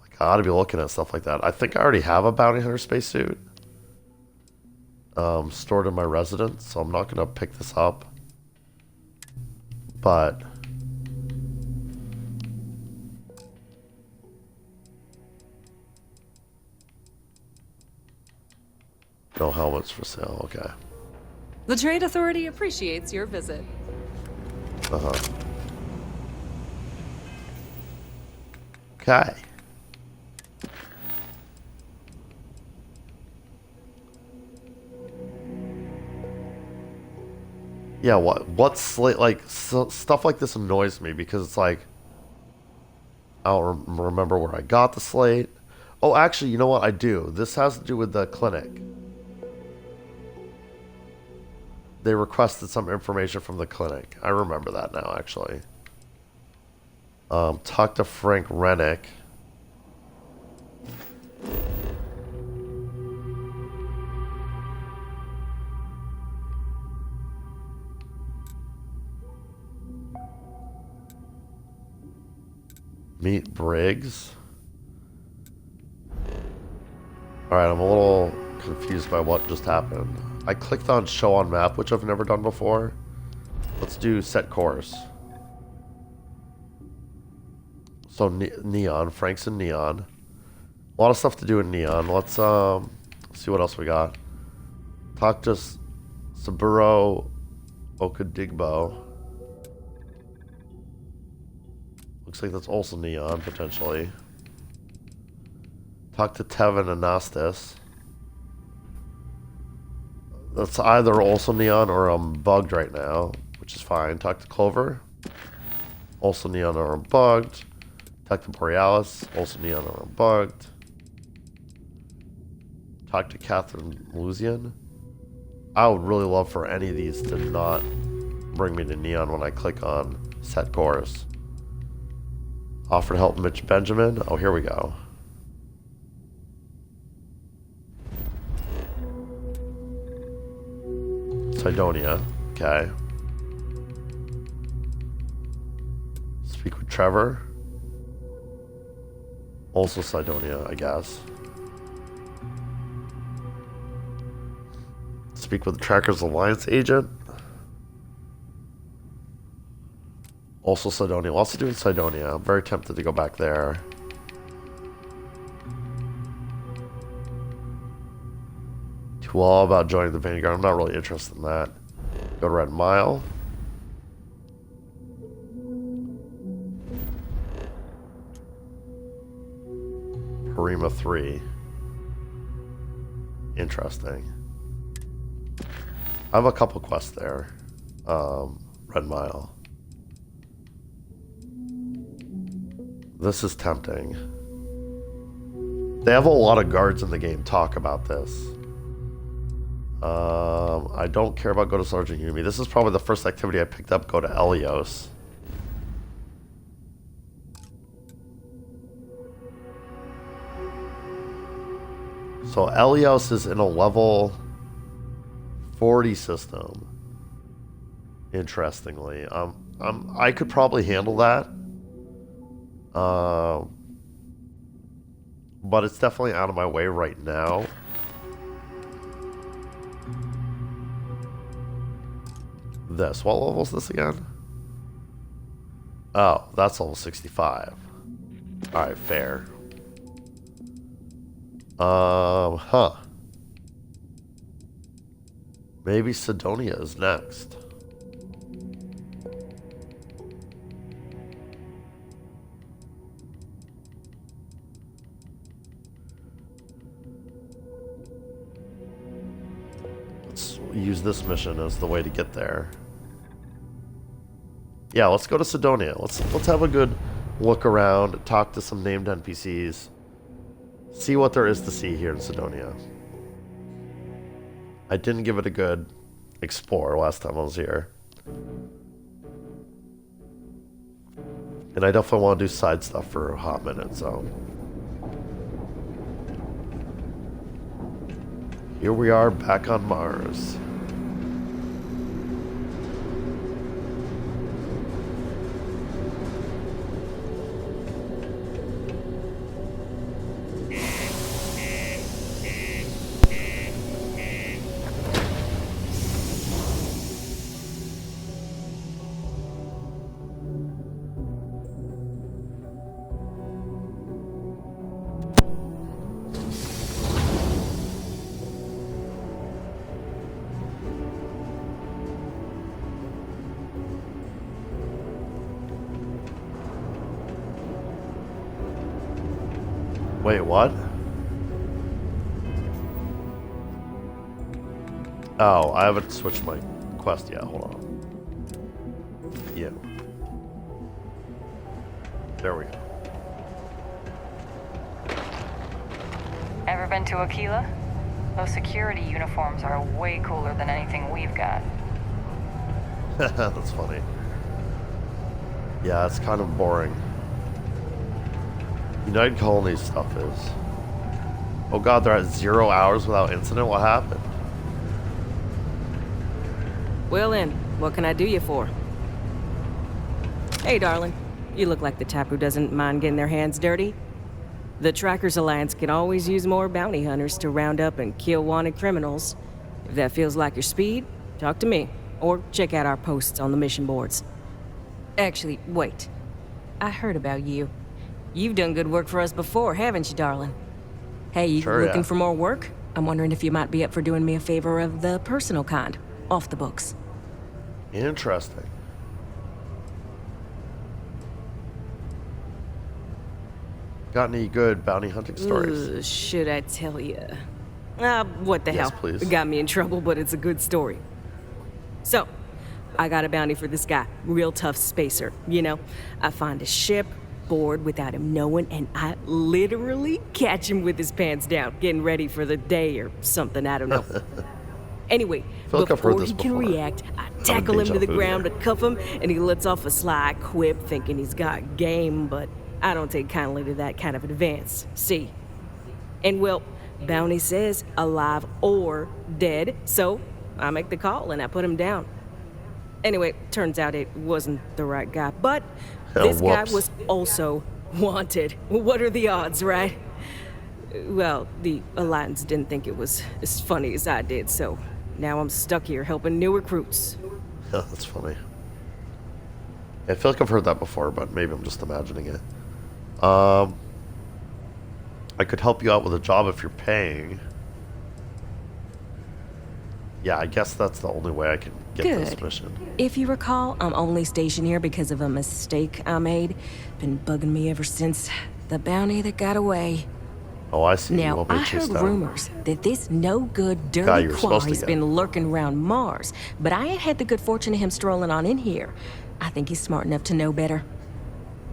Like I ought to be looking at stuff like that. I think I already have a bounty hunter spacesuit stored in my residence, so I'm not gonna pick this up. But no helmets for sale, okay. The Trade Authority appreciates your visit. Uh-huh. Okay. Yeah, what slate, like, stuff like this annoys me because it's like, I don't remember where I got the slate. Oh, actually, you know what? I do. This has to do with the clinic. They requested some information from the clinic. I remember that now, actually. Talk to Frank Rennick. Meet Briggs. Alright, I'm a little confused by what just happened. I clicked on show on map, which I've never done before. Let's do set course. So Neon, Frank's in Neon. A lot of stuff to do in Neon. Let's see what else we got. Talk to Saburo Okadigbo. Looks like that's also Neon, potentially. Talk to Tevin Anastas. That's either also Neon or I'm bugged right now, which is fine. Talk to Clover. Also Neon or I'm bugged. Talk to Borealis. Also Neon or I'm bugged. Talk to Catherine Lusian. I would really love for any of these to not bring me to Neon when I click on set course. Offer to help Mitch Benjamin. Oh, here we go. Cydonia. Okay. Speak with Trevor. Also Cydonia, I guess. Speak with the Trackers Alliance agent. Also Cydonia. Lots to do in Cydonia. I'm very tempted to go back there. Too all about joining the Vanguard. I'm not really interested in that. Go to Red Mile. Harima 3. Interesting. I have a couple quests there. Red Mile. This is tempting. They have a lot of guards in the game talk about this. I don't care about go to Sergeant Yumi. This is probably the first activity I picked up. Go to Elios. So Elios is in a level 40 system. Interestingly, I could probably handle that. But it's definitely out of my way right now. This. What level is this again? Oh, that's level 65. Alright, fair. Huh. Maybe Cydonia is next. Let's use this mission as the way to get there. Yeah, let's go to Cydonia. Let's have a good look around, talk to some named NPCs, See what there is to see here in Sidonia. I didn't give it a good explore last time I was here. And I definitely want to do side stuff for a hot minute, so. Here we are back on Mars. Wait, what? Oh, I haven't switched my quest yet. Hold on. Yeah. There we go. Ever been to Aquila? Those security uniforms are way cooler than anything we've got. That's funny. Yeah, it's kind of boring. United Colony stuff is. Oh god, they're at 0 hours without incident? What happened? Well then, what can I do you for? Hey darling, you look like the type who doesn't mind getting their hands dirty. The Trackers Alliance can always use more bounty hunters to round up and kill wanted criminals. If that feels like your speed, talk to me, or check out our posts on the mission boards. Actually, wait. I heard about you. You've done good work for us before, haven't you, darling? Hey, you looking for more work? I'm wondering if you might be up for doing me a favor of the personal kind, off the books. Interesting. Got any good bounty hunting stories? Should I tell you? What the Yes, hell? please. It got me in trouble, but it's a good story. So, I got a bounty for this guy, real tough spacer. You know, I find a ship, board without him knowing, and I literally catch him with his pants down, getting ready for the day or something, I don't know. Anyway, before he can react, I tackle him to the ground to cuff him, and he lets off a sly quip thinking he's got game, but I don't take kindly to that kind of advance, see? And well, bounty says alive or dead, so I make the call and I put him down. Anyway, turns out it wasn't the right guy, but this guy was also wanted. What are the odds, right? Well, the Alliance didn't think it was as funny as I did, so now I'm stuck here helping new recruits. Yeah, that's funny. I feel like I've heard that before, but maybe I'm just imagining it. I could help you out with a job if you're paying. Yeah, I guess that's the only way I can get this mission. If you recall, I'm only stationed here because of a mistake I made. Been bugging me ever since. The bounty that got away. Oh, I see. Now, I heard rumors that this no-good, dirty quarry's been lurking around Mars, but I ain't had the good fortune of him strolling on in here. I think he's smart enough to know better.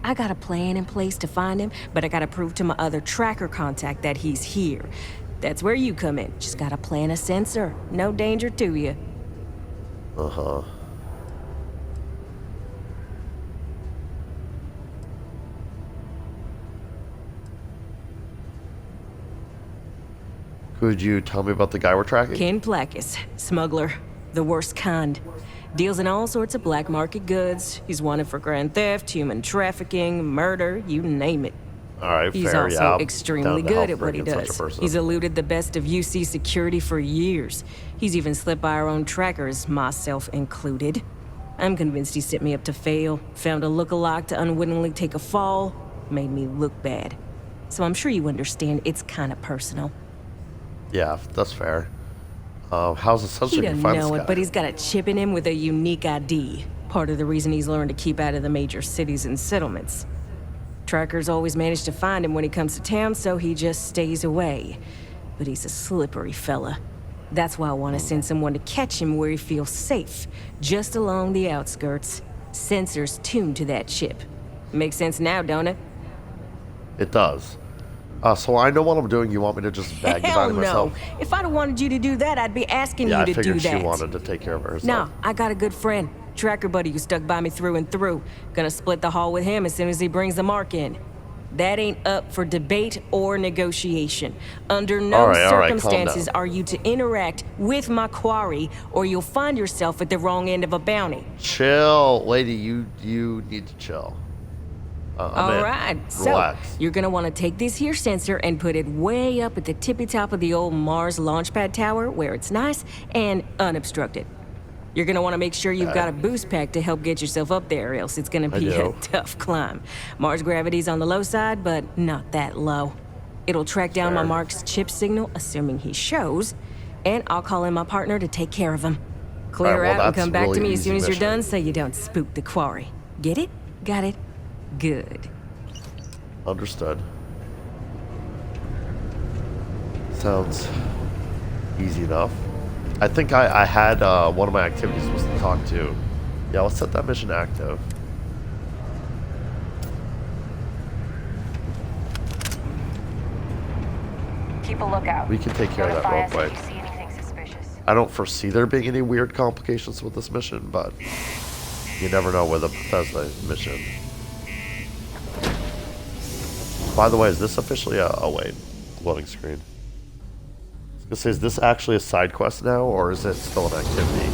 I got a plan in place to find him, but I gotta prove to my other tracker contact that he's here. That's where you come in. Just gotta plant a sensor. No danger to you. Uh-huh. Could you tell me about the guy we're tracking? Ken Plakis, smuggler. The worst kind. Deals in all sorts of black market goods. He's wanted for grand theft, human trafficking, murder, you name it. All right, He's fair, also yeah, extremely good at what he does. He's eluded the best of UC security for years. He's even slipped by our own trackers, myself included. I'm convinced he set me up to fail, found a look-alike to unwittingly take a fall, made me look bad. So I'm sure you understand it's kind of personal. Yeah, that's fair. How's the sensor He can doesn't find this know guy? it, but he's got a chip in him with a unique ID. Part of the reason he's learned to keep out of the major cities and settlements. Trackers always manage to find him when he comes to town, so he just stays away. But he's a slippery fella. That's why I want to send someone to catch him where he feels safe, just along the outskirts. Sensors tuned to that chip. Makes sense now, don't it? It does. So I know what I'm doing. You want me to just bag the Hell bounty no. myself? If I'd wanted you to do that, I'd be asking Yeah, you I to do figured that. she wanted to take care of it herself. No, I got a good friend, tracker buddy who stuck by me through and through. Gonna split the haul with him as soon as he brings the mark in. That ain't up for debate or negotiation. Under no circumstances are you to interact with my quarry, or you'll find yourself at the wrong end of a bounty. Chill, lady. You need to chill. All right, so you're gonna want to take this here sensor and put it way up at the tippy top of the old Mars launchpad tower where it's nice and unobstructed. You're gonna want to make sure you've got a boost pack to help get yourself up there, else it's gonna be a tough climb. Mars gravity's on the low side, but not that low. It'll track down my Mark's chip signal, assuming he shows, and I'll call in my partner to take care of him. Clear out and come back to me as soon as you're done so you don't spook the quarry. Get it? Got it? Good. Understood. Sounds easy enough. I think I had one of my activities was to talk to. Yeah, let's set that mission active. Keep a lookout. We can take care of that real quick. If you see anything suspicious. I don't foresee there being any weird complications with this mission, but you never know with a Bethesda mission. By the way, is this officially oh wait, loading screen. I was gonna say, is this actually a side quest now, or is it still an activity?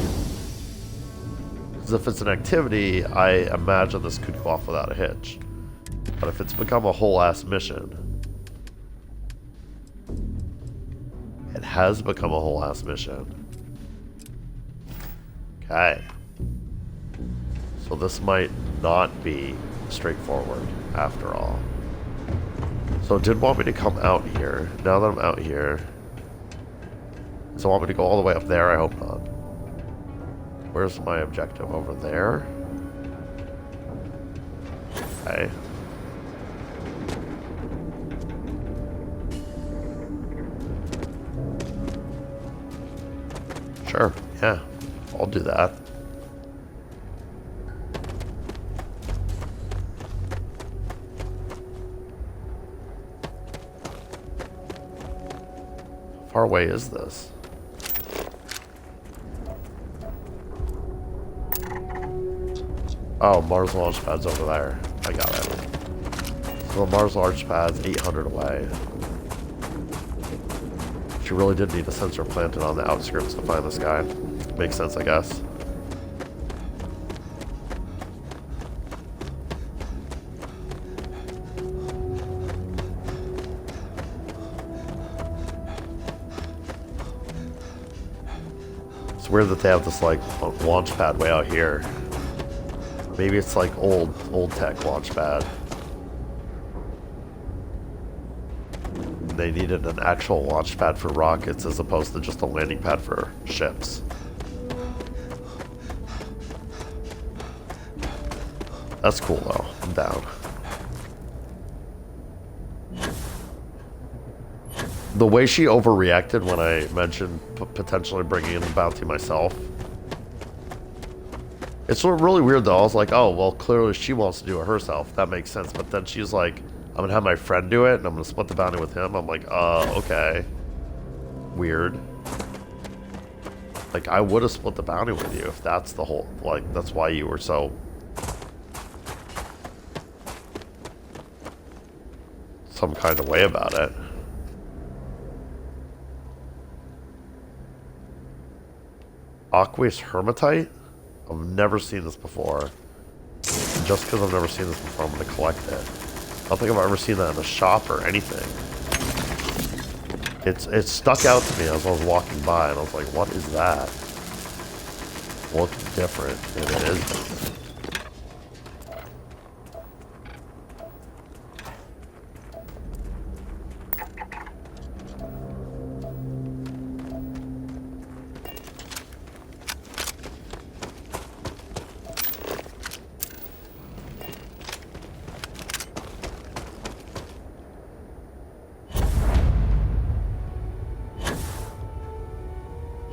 Because if it's an activity, I imagine this could go off without a hitch. But if it's become a whole ass mission, it has become a whole ass mission. Okay. So this might not be straightforward after all. So it did want me to come out here. Now that I'm out here, does it want me to go all the way up there? I hope not. Where's my objective? Over there? Okay. Sure, yeah. I'll do that. How far away is this? Oh, Mars launch pad's over there. I got it. So the Mars launch pad's 800 away. She really did need a sensor planted on the outskirts to find this guy. Makes sense, I guess. It's weird that they have this like launch pad way out here. Maybe it's like old tech launch pad. They needed an actual launch pad for rockets as opposed to just a landing pad for ships. That's cool though. I'm down. The way she overreacted when I mentioned potentially bringing in the bounty myself. It's really weird though. I was like, oh, well, clearly she wants to do it herself. That makes sense. But then she's like, I'm gonna have my friend do it and I'm gonna split the bounty with him. I'm like, okay. Weird. Like, I would have split the bounty with you if that's the whole, like, that's why you were so some kind of way about it. Aqueous Hermatite? I've never seen this before. Just because I've never seen this before, I'm going to collect it. I don't think I've ever seen that in a shop or anything. It stuck out to me as I was walking by, and I was like, what is that? Looks different, and it is different.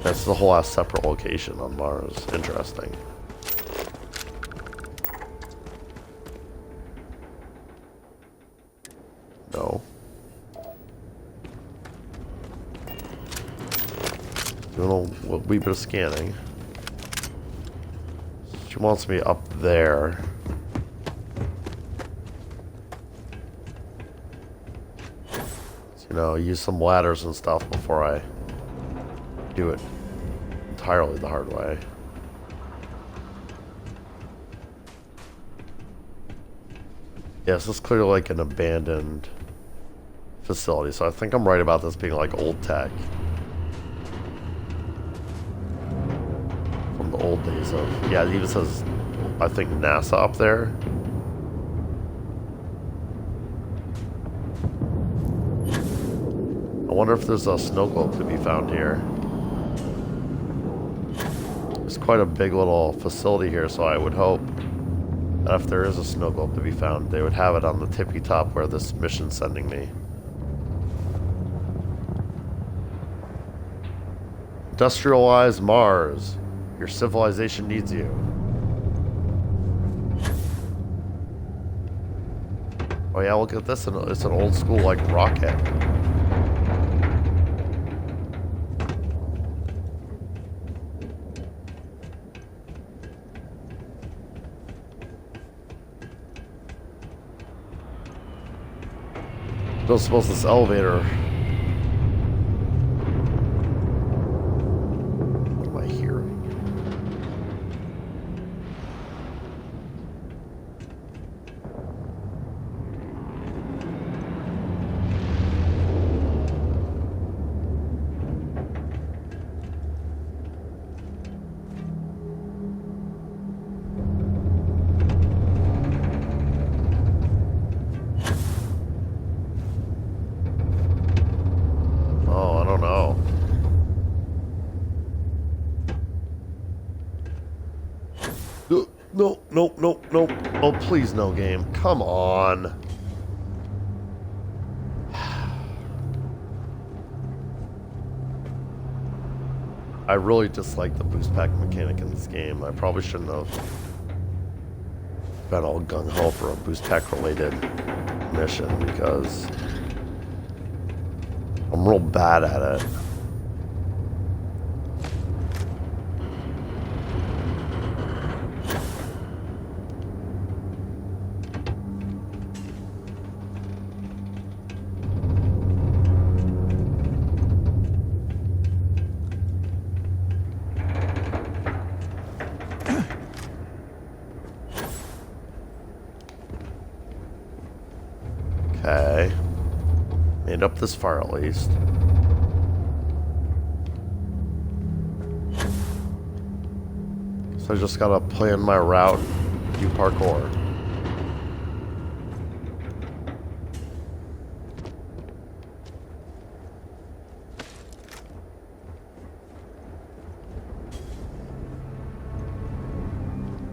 That's the whole ass separate location on Mars. Interesting. No. Doing a wee bit of scanning. She wants me up there. So, you know, use some ladders and stuff before I do it entirely the hard way. Yeah, this is clearly like an abandoned facility, so I think I'm right about this being like old tech. From the old days of, yeah, it even says, I think, NASA up there. I wonder if there's a snow globe to be found here. It's quite a big little facility here, so I would hope that if there is a snow globe to be found, they would have it on the tippy top where this mission's sending me. Industrialized Mars. Your civilization needs you. Oh yeah, look at this. It's an old school, like, rocket. I don't suppose this elevator... What am I hearing? Oh, I don't know. No. Oh, please, no game. Come on. I really dislike the boost pack mechanic in this game. I probably shouldn't have been all gung-ho for a boost pack related mission because I'm real bad at it. Okay. Made up this far at least. So I just gotta plan my route and do parkour.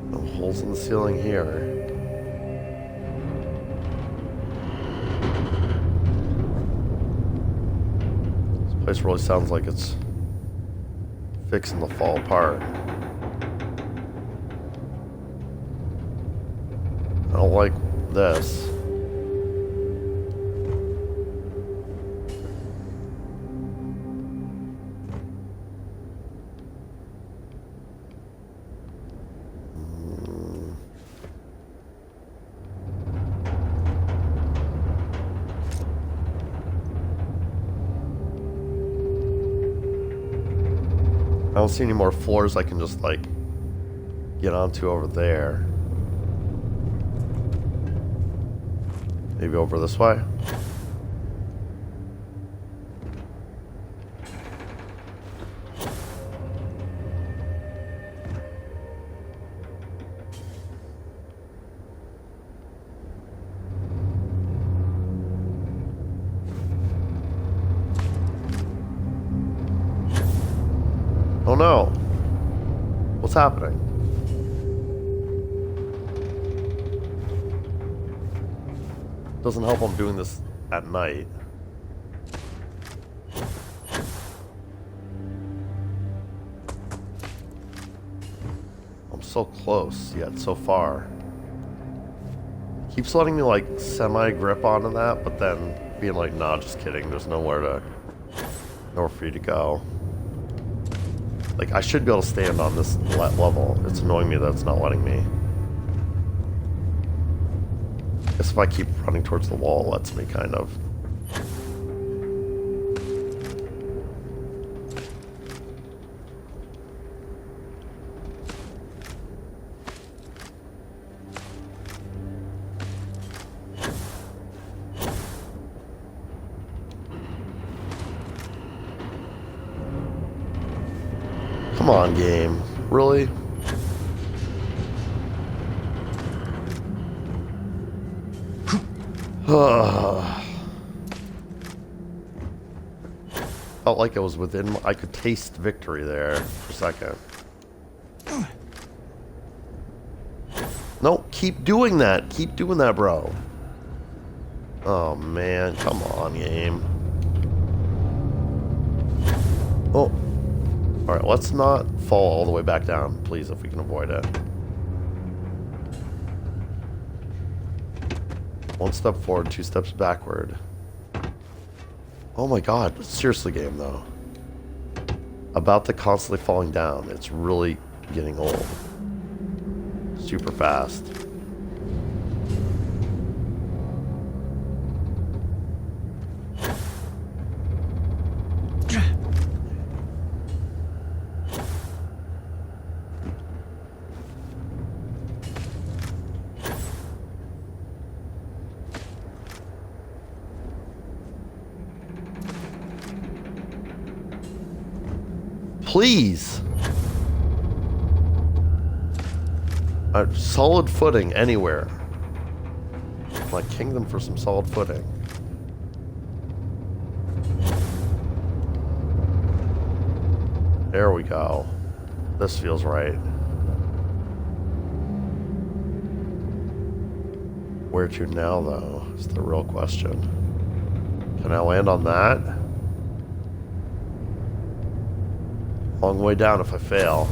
No holes in the ceiling here. This place really sounds like it's fixing to fall apart. I don't like this. I don't see any more floors I can just, like, get onto over there. Maybe over this way? Oh no. What's happening? Doesn't help I'm doing this at night. I'm so close, yet so far. Keeps letting me, like, semi-grip onto that, but then being like, nah, just kidding. There's nowhere for you to go. Like, I should be able to stand on this level. It's annoying me that it's not letting me. I guess if I keep running towards the wall, it lets me, kind of. Come on, game. Really? Felt like it was within... I could taste victory there for a second. No, keep doing that. Keep doing that, bro. Oh, man. Come on, game. Oh. Alright, let's not fall all the way back down, please, if we can avoid it. One step forward, 2 steps backward. Oh my god, seriously game, though. About to constantly falling down. It's really getting old. Super fast. Please. Solid footing anywhere. Like Kingdom for some solid footing. There we go. This feels right. Where to now, though, is the real question. Can I land on that? Long way down if I fail.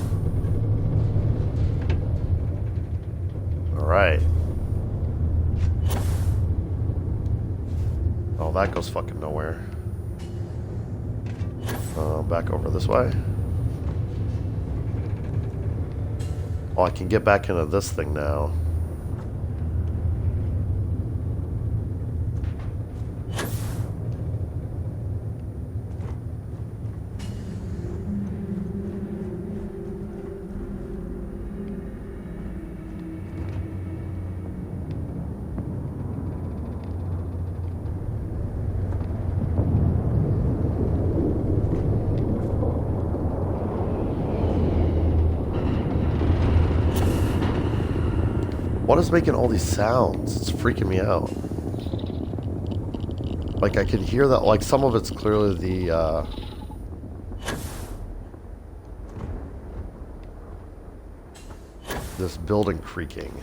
Alright. Oh, that goes fucking nowhere. Back over this way. Oh, I can get back into this thing now. What is making all these sounds? It's freaking me out. Like, I can hear that, like, some of it's clearly the, this building creaking.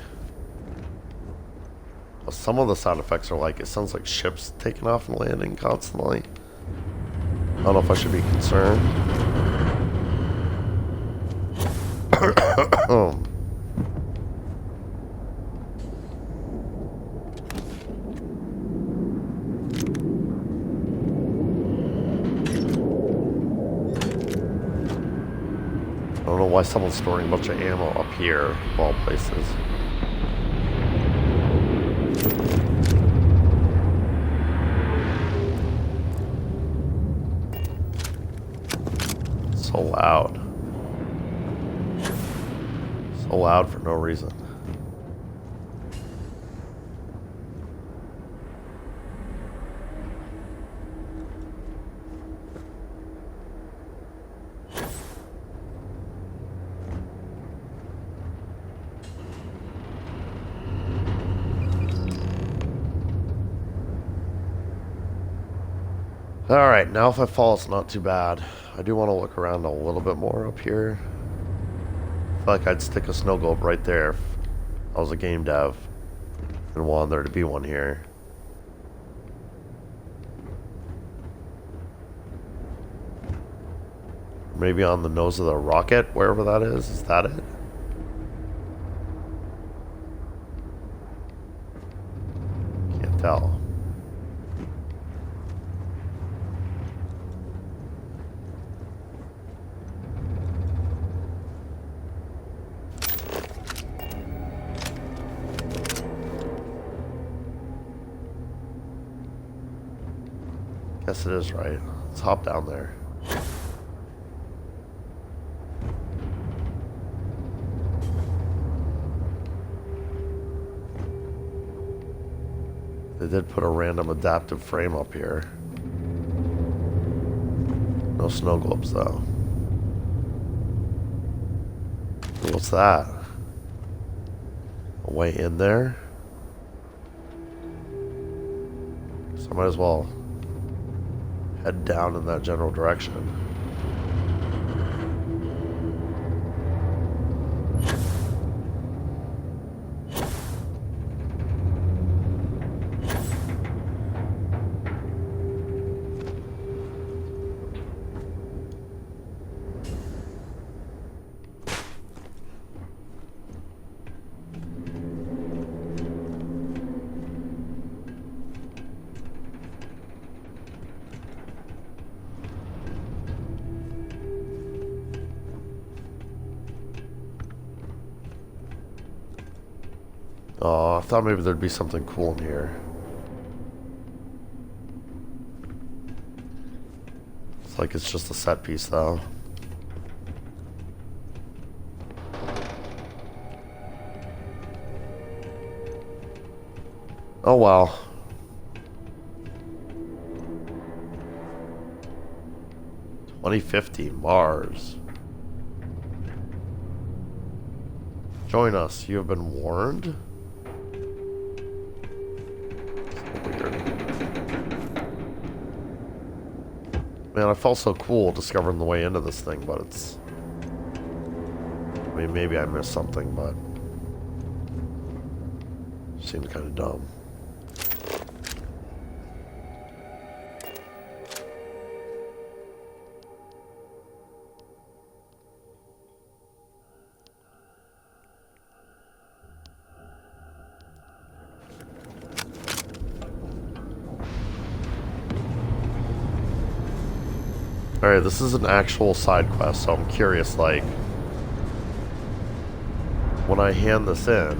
But some of the sound effects are like, it sounds like ships taking off and landing constantly. I don't know if I should be concerned. I don't know why someone's storing a bunch of ammo up here, of all places. So loud. So loud for no reason. Alright, now if I fall, it's not too bad. I do want to look around a little bit more up here. I feel like I'd stick a snow globe right there if I was a game dev and wanted there to be one here. Maybe on the nose of the rocket, wherever that is. Is that it? Can't tell. guess it is, right? Let's hop down there. They did put a random adaptive frame up here. No snow globes, though. What's that? A way in there? So I might as well head down in that general direction. Oh, I thought maybe there'd be something cool in here. It's like it's just a set piece, though. Oh well. "2050 Mars. Join us. You have been warned." Man, I felt so cool discovering the way into this thing, but it's... I mean, maybe I missed something, but... it seemed kind of dumb. Alright, this is an actual side quest, so I'm curious, like, when I hand this in,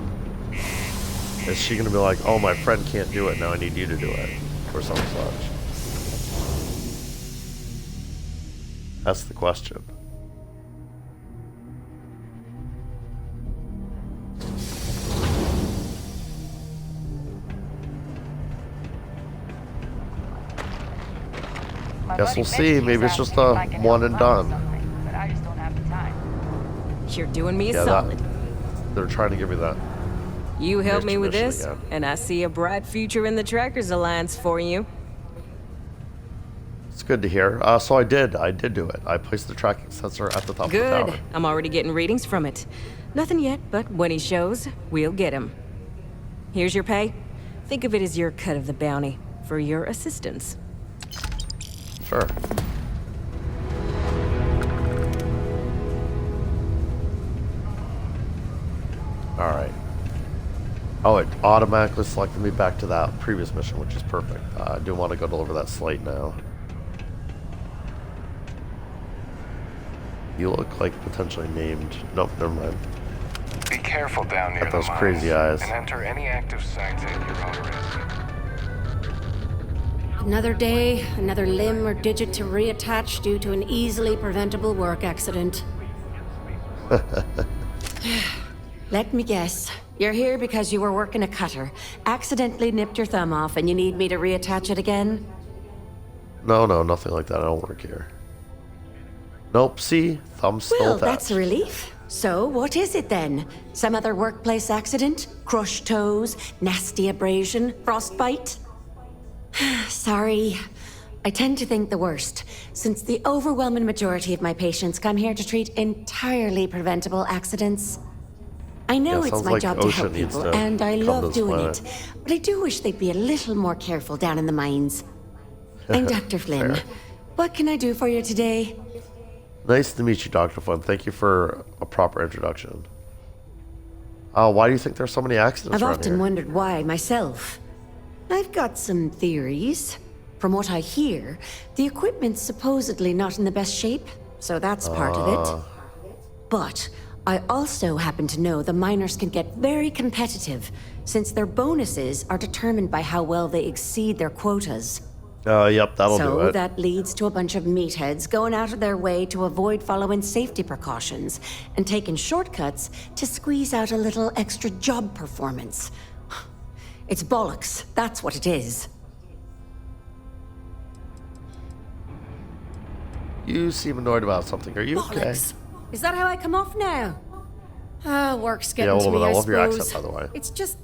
is she gonna be like, oh, my friend can't do it, now I need you to do it, or some such? That's the question. Guess we'll see. Maybe it's just a one and done. But I just don't have the time. You're doing me a solid. They're trying to give me that. You help me with this, and I see a bright future in the Trackers Alliance for you. It's good to hear. So I did do it. I placed the tracking sensor at the top of the tower. Good. I'm already getting readings from it. Nothing yet, but when he shows, we'll get him. Here's your pay. Think of it as your cut of the bounty for your assistance. Sure. Alright. Oh, it automatically selected me back to that previous mission, which is perfect. I do want to go deliver that slate now. You look like potentially named... Nope, never mind. Be careful down near Got those the mines, crazy eyes. and enter any active sites at your own risk. Another day, another limb or digit to reattach due to an easily preventable work accident. Let me guess. You're here because you were working a cutter, accidentally nipped your thumb off, and you need me to reattach it again? No, nothing like that. I don't work here. Nope, see? Thumb's still attached. Well, that's a relief. So, what is it then? Some other workplace accident? Crushed toes? Nasty abrasion? Frostbite? Sorry. I tend to think the worst, since the overwhelming majority of my patients come here to treat entirely preventable accidents. I know it's my job to help people, and I love doing it, but I do wish they'd be a little more careful down in the mines. I'm Dr. Flynn. What can I do for you today? Nice to meet you, Dr. Flynn. Thank you for a proper introduction. Why do you think there's so many accidents I've around often here? wondered why myself. I've got some theories. From what I hear, the equipment's supposedly not in the best shape, so that's part of it. But I also happen to know the miners can get very competitive, since their bonuses are determined by how well they exceed their quotas. Yep, that'll do it. So that leads to a bunch of meatheads going out of their way to avoid following safety precautions and taking shortcuts to squeeze out a little extra job performance. It's bollocks, that's what it is. You seem annoyed about something. Are you bollocks. Okay? Is that how I come off now? Work's getting a little to me, bit. I I love your suppose. accent, by the way. It's just...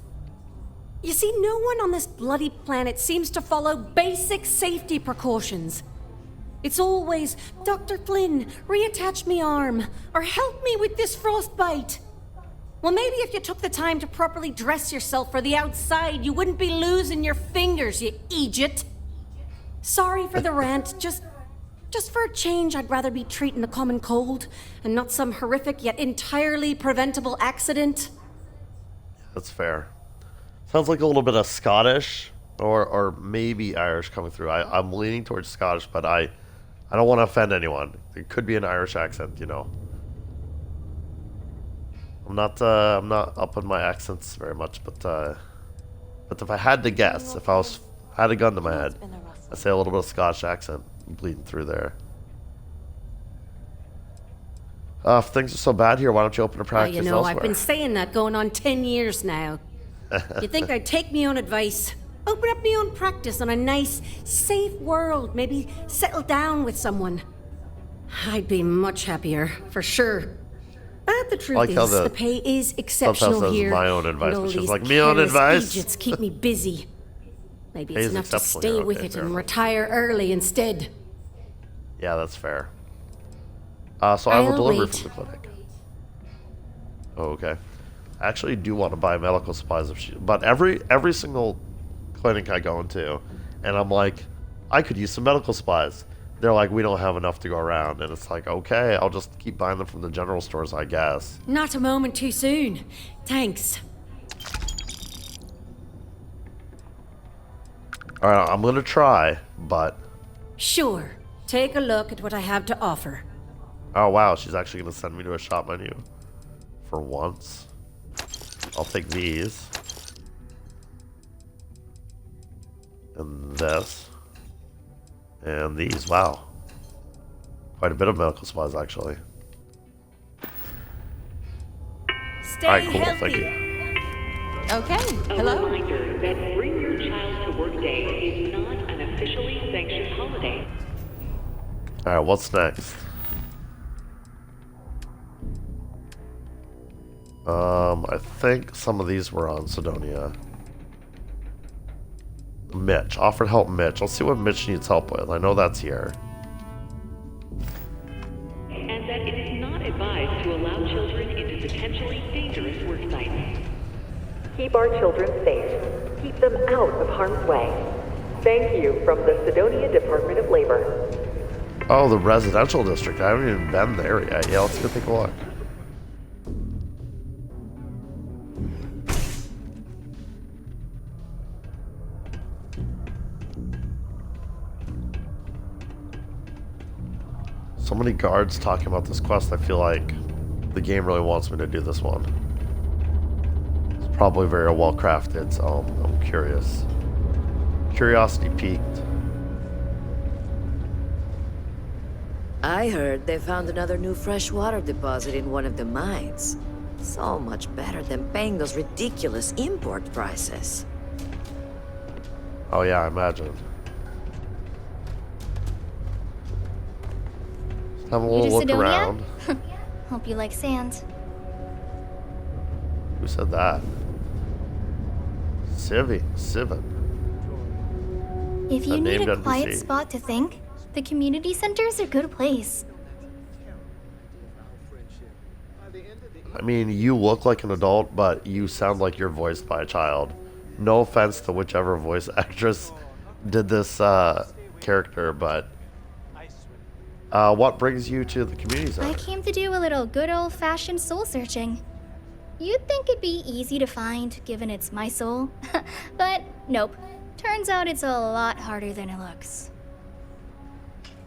You see, no one on this bloody planet seems to follow basic safety precautions. It's always, Dr. Flynn, reattach me arm, or help me with this frostbite. Well, maybe if you took the time to properly dress yourself for the outside, you wouldn't be losing your fingers, you idiot. Sorry for the rant, just for a change, I'd rather be treating a common cold, and not some horrific yet entirely preventable accident. That's fair. Sounds like a little bit of Scottish or maybe Irish coming through. I'm leaning towards Scottish, but I don't want to offend anyone. It could be an Irish accent, you know. I'm not up on my accents very much, but if I had to guess, if I had a gun to my head, I'd say a little bit of Scottish accent bleeding through there. If things are so bad here, why don't you open a practice elsewhere? I've been saying that going on 10 years now. You'd think I'd take me own advice, open up my own practice on a nice, safe world, maybe settle down with someone. I'd be much happier, for sure. But the truth is, the pay is exceptional here. My own advice, which is like, me own advice? Idiots keep me busy. Maybe it's enough to stay here. with it and retire early instead. Yeah, that's fair. So I have a delivery from the clinic. Oh, okay. I actually do want to buy medical supplies, but every single clinic I go into, and I'm like, I could use some medical supplies. They're like, we don't have enough to go around, and it's like, okay, I'll just keep buying them from the general stores, I guess. Not a moment too soon. Thanks. All right, I'm gonna try, but... Sure. Take a look at what I have to offer. Oh, wow, she's actually gonna send me to a shop menu. For once. I'll take these. And this. And these. Wow. Quite a bit of medical supplies, actually. Stay Alright, cool. healthy. Thank you. Okay. Hello? A reminder that Bring Your Child to Work Day is not an officially sanctioned holiday. Alright, what's next? I think some of these were on Sidonia. Mitch. Offered help Mitch. Let's see what Mitch needs help with. I know that's here. And that it is not advised to allow children into potentially dangerous work sites. Keep our children safe. Keep them out of harm's way. Thank you from the Sidonia Department of Labor. Oh, the residential district. I haven't even been there yet. Yeah, let's go take a look. So many guards talking about this quest, I feel like the game really wants me to do this one. It's probably very well crafted, so I'm curious. Curiosity peaked. I heard they found another new freshwater deposit in one of the mines. So much better than paying those ridiculous import prices. Oh yeah, I imagine. Have a little look around. Hope you like sand. Who said that? Sivan. If you need a quiet spot to think, the community center is a good place. I mean, you look like an adult, but you sound like you're voiced by a child. No offense to whichever voice actress did this character, but what brings you to the community center? I came to do a little good old-fashioned soul searching. You'd think it'd be easy to find, given it's my soul. But nope. Turns out it's a lot harder than it looks.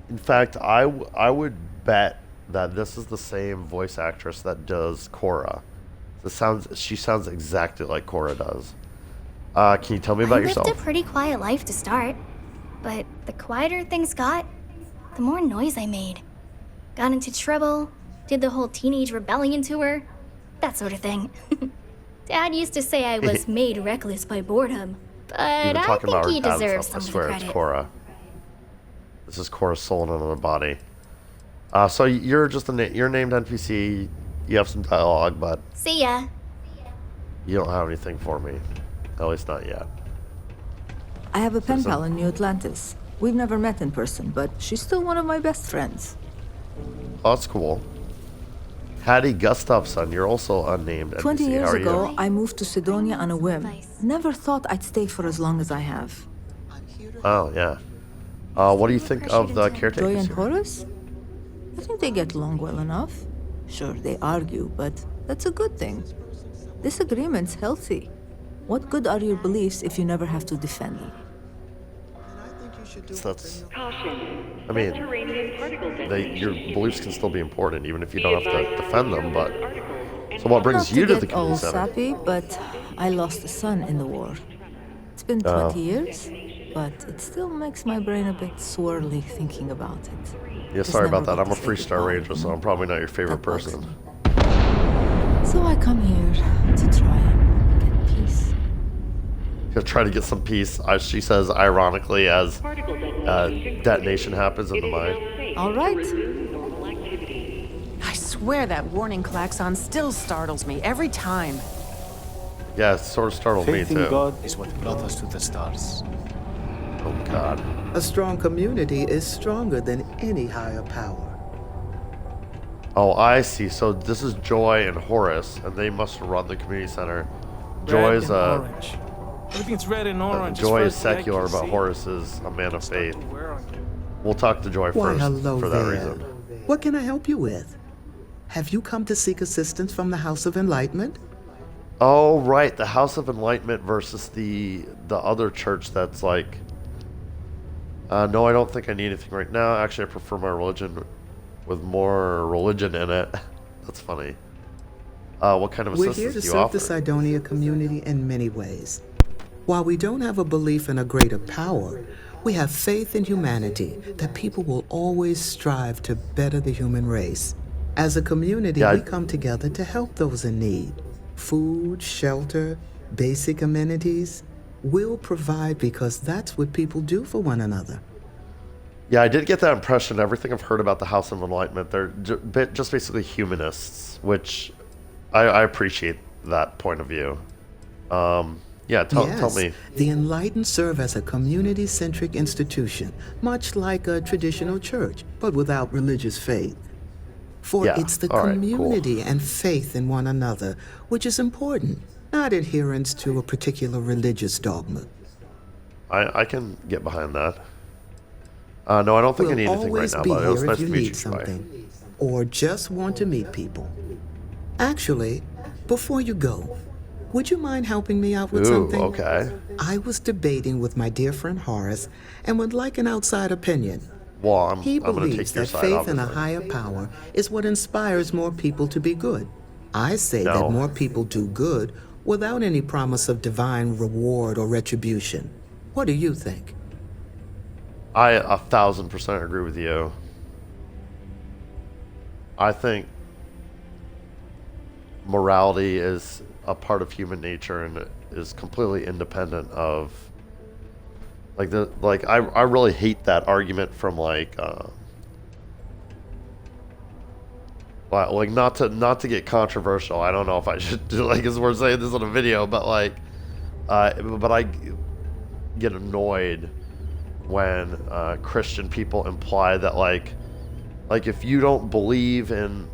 In fact, I would bet that this is the same voice actress that does Cora. She sounds exactly like Cora does. Can you tell me about yourself? I lived a pretty quiet life to start. But the quieter things got, the more noise I made. Got into trouble, did the whole teenage rebellion tour, that sort of thing. Dad used to say I was made reckless by boredom, but I think he deserves some of the credit. It's Cora. This is Cora's soul in another body. So you're just you're named NPC. You have some dialogue, but See ya. you don't have anything for me. At least not yet. I have a pen pal in New Atlantis. We've never met in person, but she's still one of my best friends. Oh, that's cool. Hattie Gustafson, you're also unnamed NPC. 20 years How are ago, you? I moved to Sidonia on a whim. Never thought I'd stay for as long as I have. Oh, yeah. What do you think of the caretakers? Joy and here? Horace? I think they get along well enough. Sure, they argue, but that's a good thing. Disagreement's healthy. What good are your beliefs if you never have to defend them? So that's, I mean, your beliefs can still be important even if you don't have to defend them, but... So what brings you to the community all center? sappy, but I lost a son in the war. It's been 20 years, but it still makes my brain a bit swirly thinking about it. Yeah, sorry about that. I'm a Freestar Ranger, so I'm probably not your favorite person. So I come here to try and get peace. To try to get some peace, she says ironically as detonation happens in the mine. All right. I swear that warning klaxon still startles me every time. Yeah, it sort of startled me Faith in too. God is what brought us to the stars. Oh God. A strong community is stronger than any higher power. Oh, I see. So this is Joy and Horace, and they must run the community center. Joy's Red and orange. Everything's red and orange. Joy is secular, but Horace is a man of faith. We'll talk to Joy Why, first hello for that there. reason. What can I help you with? Have you come to seek assistance from the House of Enlightenment? Oh, right, the House of Enlightenment versus the other church that's like... no, I don't think I need anything right now. Actually, I prefer my religion with more religion in it. That's funny. What kind of We're assistance here to do you serve offer? the Sidonia community in many ways. While we don't have a belief in a greater power, we have faith in humanity that people will always strive to better the human race. As a community, we come together to help those in need. Food, shelter, basic amenities. We'll provide because that's what people do for one another. Yeah, I did get that impression. Everything I've heard about the House of Enlightenment, they're just basically humanists, which I appreciate that point of view. Yeah, tell me. The Enlightened serve as a community-centric institution, much like a traditional church, but without religious faith. For it's the community and faith in one another which is important, not adherence to a particular religious dogma. I can get behind that. No, I don't think I need anything right now, but it was nice to meet you, Joy. Or just want to meet people. Actually, before you go, would you mind helping me out with something? Okay. I was debating with my dear friend Horace and would like an outside opinion. Well, He I'm going to believes take your that side, faith in a obviously. higher power is what inspires more people to be good. I say that more people do good without any promise of divine reward or retribution. What do you think? I 1,000% agree with you. I think morality is a part of human nature and is completely independent of I really hate that argument from not to get controversial. I don't know if I should do as we're saying this on a video, but but I get annoyed when Christian people imply that if you don't believe in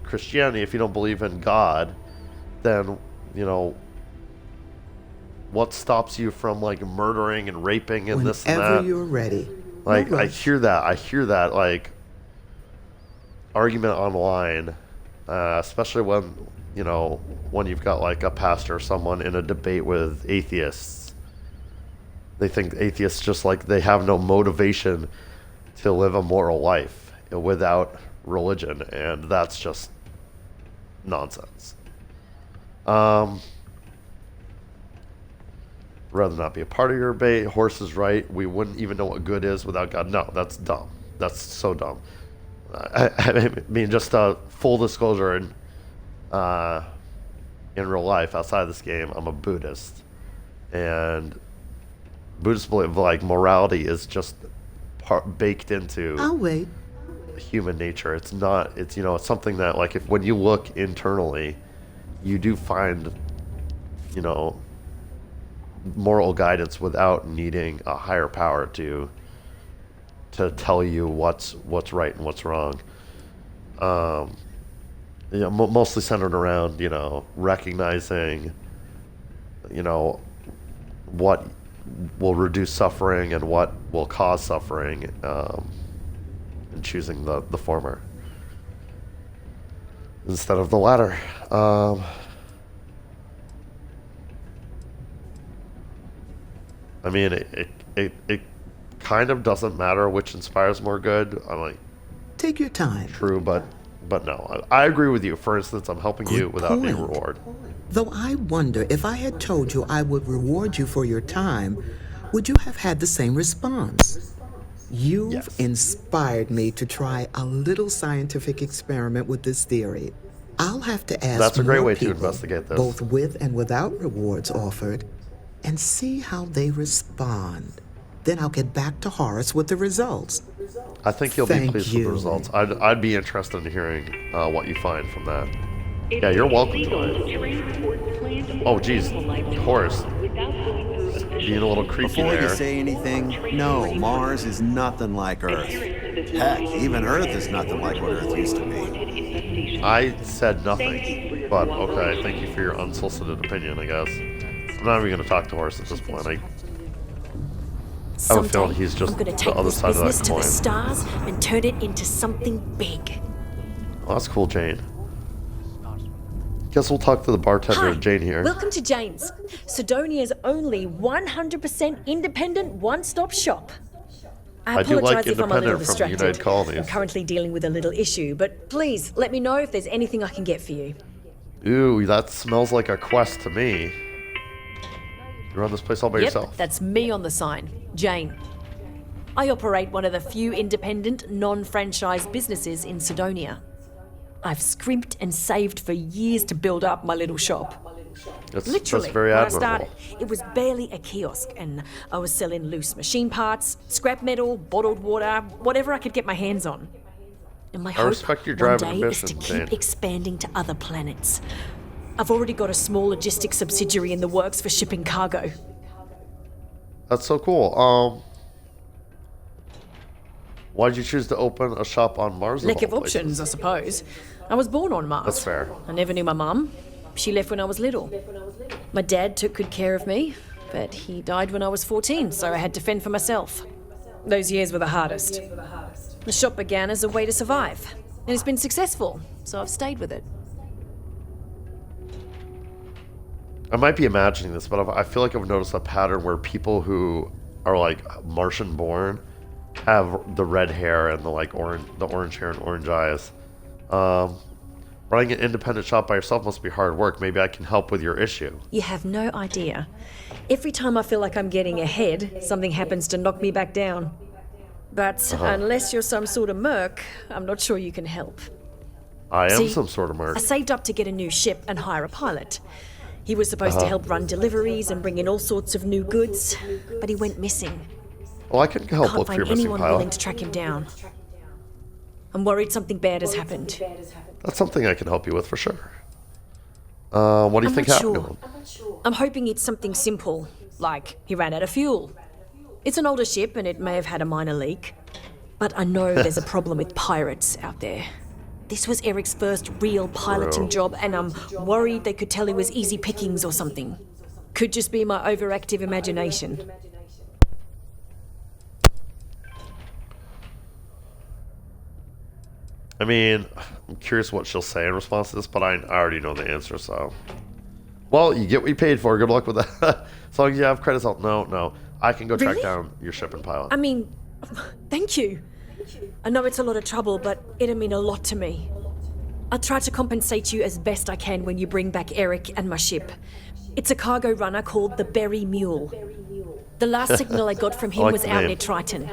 Christianity, if you don't believe in God, then what stops you from murdering and raping and this and that? Whenever you're ready. I hear that argument online, especially when you've got a pastor or someone in a debate with atheists. They think atheists they have no motivation to live a moral life without religion, and that's just nonsense. rather not be a part of your debate. Horse is right. We wouldn't even know what good is without God. No, that's dumb. That's so dumb. I mean, just full disclosure, in real life, outside of this game, I'm a Buddhist, and Buddhists believe like morality is just baked into I'll wait. human nature. It's not. It's it's something that like if when you look internally, you do find moral guidance without needing a higher power to tell you what's right and what's wrong. Mostly centered around recognizing what will reduce suffering and what will cause suffering, and choosing the former instead of the latter. I mean, it kind of doesn't matter which inspires more good. I'm like, take your time. True, but no, I agree with you. For instance, I'm helping you without any reward. Though I wonder if I had told you I would reward you for your time, would you have had the same response? You've inspired me to try a little scientific experiment with this theory. I'll have to ask That's a great more way to people, investigate this. both with and without rewards offered, and see how they respond. Then I'll get back to Horace with the results. I think you'll be Thank pleased you. with the results. I'd be interested in hearing what you find from that. Yeah, you're welcome to it. Oh, geez, Horace. Being a little creepy Before there. you say anything, no, Mars is nothing like Earth. Heck, even Earth is nothing like what Earth used to be. I said nothing, but okay, thank you for your unsolicited opinion, I guess. I'm not even going to talk to Horace at this point. I have a feeling he's just I'm gonna the take other this side of business that to the coin. stars and turn it into something big. Well, that's cool, Jane. Guess we'll talk to the bartender, Jane here. Welcome to Jane's, Sidonia's only 100% independent one-stop shop. I I do like apologize if I'm a little independent from the distracted. United Colonies. I'm currently dealing with a little issue, but please let me know if there's anything I can get for you. Ooh, that smells like a quest to me. You run this place all by Yep, yourself. that's me on the sign, Jane. I operate one of the few independent, non-franchise businesses in Sidonia. I've scrimped and saved for years to build up my little shop. Literally, that's very when I admirable. started, it was barely a kiosk, and I was selling loose machine parts, scrap metal, bottled water, whatever I could get my hands on. And my I hope respect your one drive and day is to ambition, keep Jane. expanding to other planets. I've already got a small logistics subsidiary in the works for shipping cargo. That's so cool. Why'd you choose to open a shop on Mars? Lack all of options, I suppose. I was born on Mars. That's fair. I never knew my mum. She left when I was little. My dad took good care of me, but he died when I was 14, so I had to fend for myself. Those years were the hardest. The shop began as a way to survive, and it's been successful, so I've stayed with it. I might be imagining this, but I feel like I've noticed a pattern where people who are like Martian born have the red hair and the orange hair and orange eyes. Running an independent shop by yourself must be hard work. Maybe I can help with your issue. You have no idea. Every time I feel like I'm getting ahead, something happens to knock me back down. But unless you're some sort of merc, I'm not sure you can help. I am See, some sort of merc. I saved up to get a new ship and hire a pilot. He was supposed to help run deliveries and bring in all sorts of new goods, but he went missing. Well, I can help Can't look for your find missing anyone willing pilot. to track him down. I'm worried something bad has happened. That's something I can help you with for sure. What do you I'm think not happened sure. to him? I'm hoping it's something simple, like he ran out of fuel. It's an older ship and it may have had a minor leak. But I know there's a problem with pirates out there. This was Eric's first real piloting job, and I'm worried they could tell he was easy pickings or something. Could just be my overactive imagination. I mean, I'm curious what she'll say in response to this, but I already know the answer, so. Well, you get what you paid for. Good luck with that. As long as you have credits. No. I can go track Really? down your ship and pilot. I mean, thank you. I know it's a lot of trouble, but it'll mean a lot to me. I'll try to compensate you as best I can when you bring back Eric and my ship. It's a cargo runner called the Berry Mule. The last signal I got from him was out near Triton.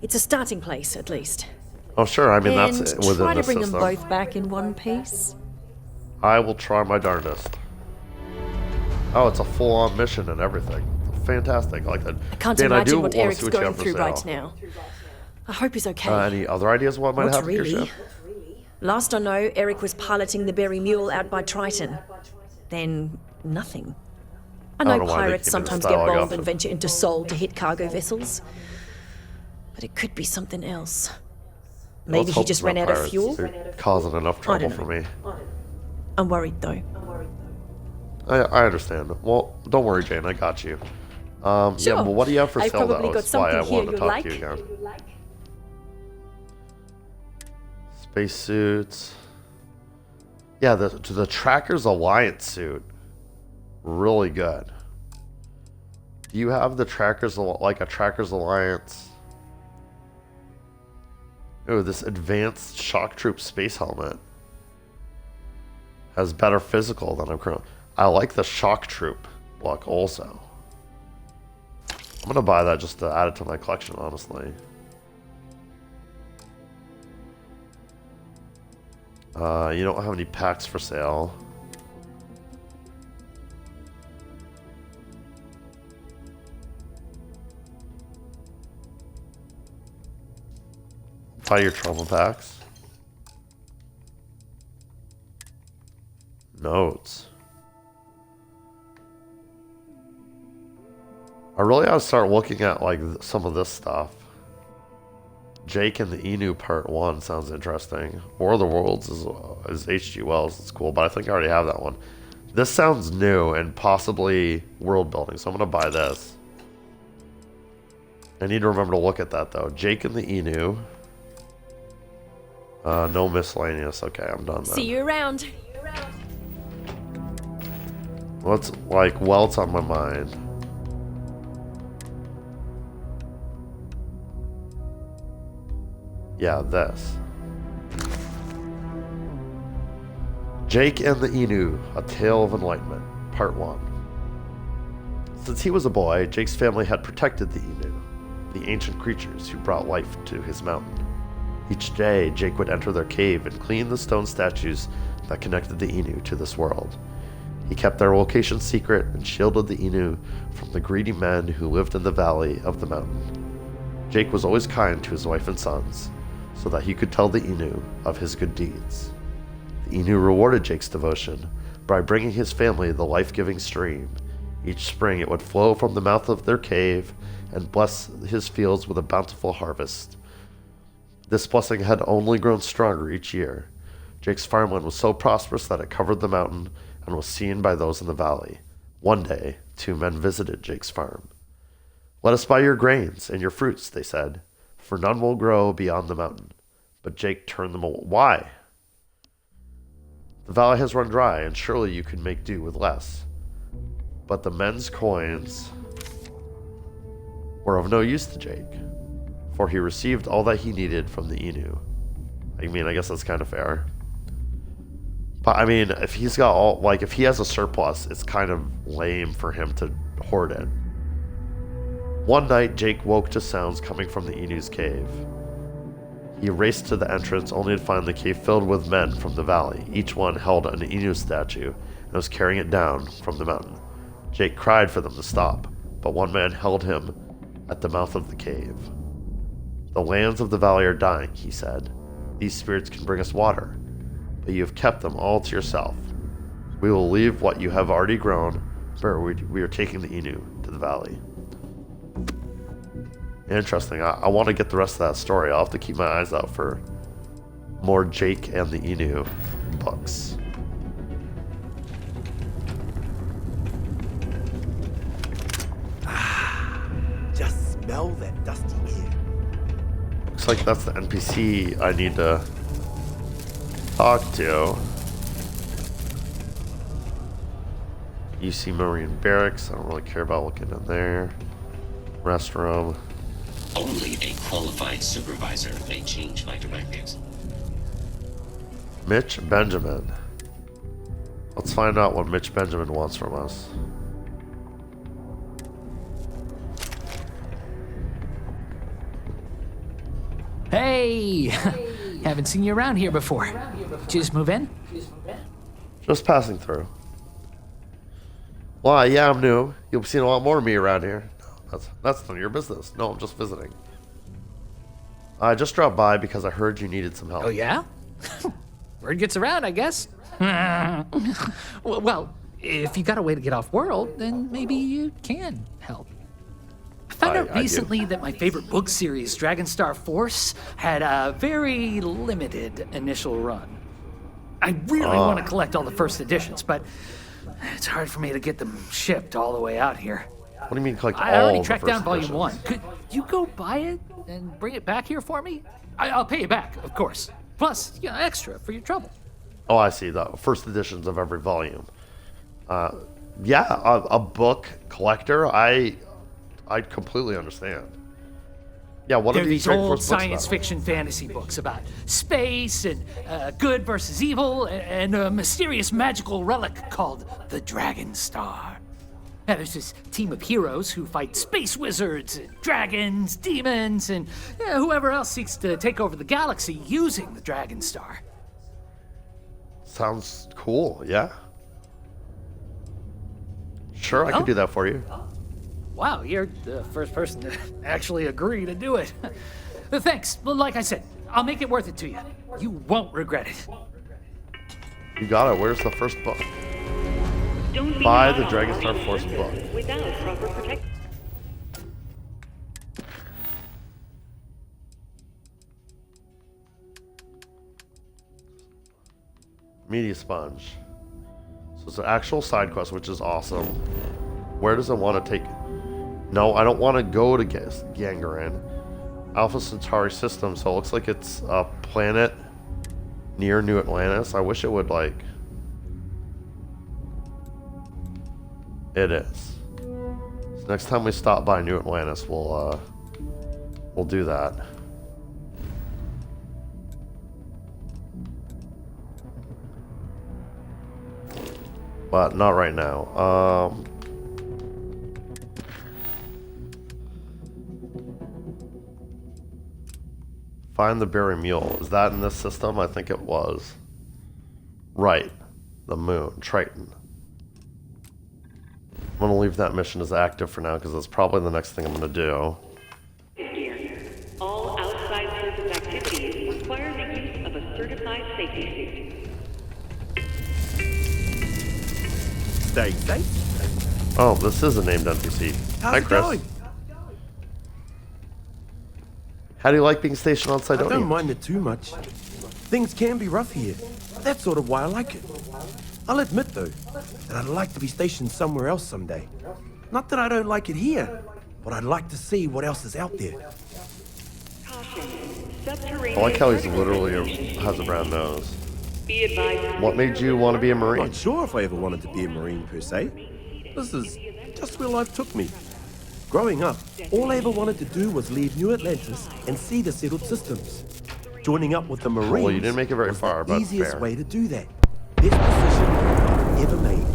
It's a starting place, at least. Oh, sure. I mean, And that's within try the to bring them system. both back in one piece. I will try my darndest. Oh, it's a full-on mission and everything. Fantastic. I like that. I can't Dan, I do imagine what wanna Eric's see what you going have for through sale. right now. I hope he's okay. Any other ideas what might Not happen to your really. ship? Last I know, Eric was piloting the Berry Mule out by Triton. Then nothing. I know don't know why they pirates keep me the sometimes style get I got bold for- and venture into Sol to hit cargo vessels. But it could be something else. Maybe Let's he hope just it's ran not out of pirates. fuel? They're causing enough I trouble don't for me. I'm worried though. I understand. Well, don't worry, Jane. I got you. Yeah, Sure. but what do you have for I've sale, probably though? got That's why I something here wanted to you talk like. to you again. Spacesuits. Yeah, the Trackers Alliance suit. Really good. Do you have the Trackers, like a Trackers Alliance? Oh, this advanced shock troop space helmet has better physical than I'm currently. I like the shock troop look also. I'm gonna buy that just to add it to my collection, honestly. You don't have any packs for sale. Buy your travel packs. Notes. I really ought to start looking at like some of this stuff. Jake and the Inu Part 1 sounds interesting. War of the Worlds is H.G. Wells. It's cool, but I think I already have that one. This sounds new and possibly world building, so I'm going to buy this. I need to remember to look at that, though. Jake and the Inu. No miscellaneous. Okay, I'm done then. See you around. What's what's on my mind? Yeah, this. Jake and the Inu, A Tale of Enlightenment, Part 1. Since he was a boy, Jake's family had protected the Inu, the ancient creatures who brought life to his mountain. Each day, Jake would enter their cave and clean the stone statues that connected the Inu to this world. He kept their location secret and shielded the Inu from the greedy men who lived in the valley of the mountain. Jake was always kind to his wife and sons, so that he could tell the Inu of his good deeds. The Inu rewarded Jake's devotion by bringing his family the life-giving stream. Each spring it would flow from the mouth of their cave and bless his fields with a bountiful harvest. This blessing had only grown stronger each year. Jake's farmland was so prosperous that it covered the mountain and was seen by those in the valley. One day, two men visited Jake's farm. "Let us buy your grains and your fruits," they said, "for none will grow beyond the mountain." But Jake turned them away. Why? "The valley has run dry, and surely you can make do with less." But the men's coins were of no use to Jake, for he received all that he needed from the Inu. I mean, I guess that's kind of fair. But I mean, if he's got all, if he has a surplus, it's kind of lame for him to hoard it. One night, Jake woke to sounds coming from the Inu's cave. He raced to the entrance, only to find the cave filled with men from the valley. Each one held an Inu statue and was carrying it down from the mountain. Jake cried for them to stop, but one man held him at the mouth of the cave. "The lands of the valley are dying," he said. "These spirits can bring us water, but you have kept them all to yourself. We will leave what you have already grown, but we are taking the Inu to the valley." Interesting. I want to get the rest of that story. I'll have to keep my eyes out for more Jake and the Inu books. Just smell that dusty air. Looks like that's the NPC I need to talk to. UC Marine Barracks. I don't really care about looking in there. Restroom. Only a qualified supervisor may change my directives. Mitch Benjamin. Let's find out what Mitch Benjamin wants from us. Hey! Haven't seen you around here before. Did you just move in? Just passing through. Why, yeah, I'm new. You'll be seeing a lot more of me around here. No, that's none of your business. No, I'm just visiting. I just dropped by because I heard you needed some help. Oh, yeah? Word gets around, I guess. Well, if you got a way to get off world, then maybe you can help. I found out recently that my favorite book series, Dragonstar Force, had a very limited initial run. I really want to collect all the first editions, but it's hard for me to get them shipped all the way out here. What do you mean collect all I already the tracked first down Volume editions? 1. Could you go buy it and bring it back here for me? I'll pay you back, of course. Plus, extra for your trouble. Oh, I see. The first editions of every volume. Yeah, a book collector, I completely understand. Yeah, what They're are these these great old first books science about? fiction fantasy books about space and good versus evil and a mysterious magical relic called the Dragon Star. Now, there's this team of heroes who fight space wizards, and dragons, demons, and whoever else seeks to take over the galaxy using the Dragon Star. Sounds cool, yeah. Sure, I could do that for you. Wow, you're the first person to actually agree to do it. Thanks. Well, like I said, I'll make it worth it to you. You won't regret it. You got it. Where's the first book? Don't be Buy the allowed Dragonstar to Force book. without proper protection. Media Sponge. So it's an actual side quest, which is awesome. Where does it want to take... No, I don't want to go to Gangaran. Alpha Centauri system, so it looks like it's a planet near New Atlantis. I wish it would, like... It is. So next time we stop by New Atlantis, we'll do that. But not right now. Find the Berry Mule. Is that in this system? I think it was. Right. The moon. Triton. I'm going to leave that mission as active for now because that's probably the next thing I'm going to do. All outside surface activities require the use of a certified safety suit. Stay safe. Oh, this is a named NPC. How's Hi, it Chris. going? How do you like being stationed on Sidonia? I don't mind it too much. Things can be rough here. That's sort of why I like it. I'll admit, though, that I'd like to be stationed somewhere else someday. Not that I don't like it here, but I'd like to see what else is out there. I like how he's literally has a brown nose. Be advised. What made you want to be a Marine? Not sure if I ever wanted to be a Marine, per se. This is just where life took me. Growing up, all I ever wanted to do was leave New Atlantis and see the settled systems. Joining up with the Marines Well, you didn't make it very was far, the but easiest fair. way to do that. Best decision I've ever made.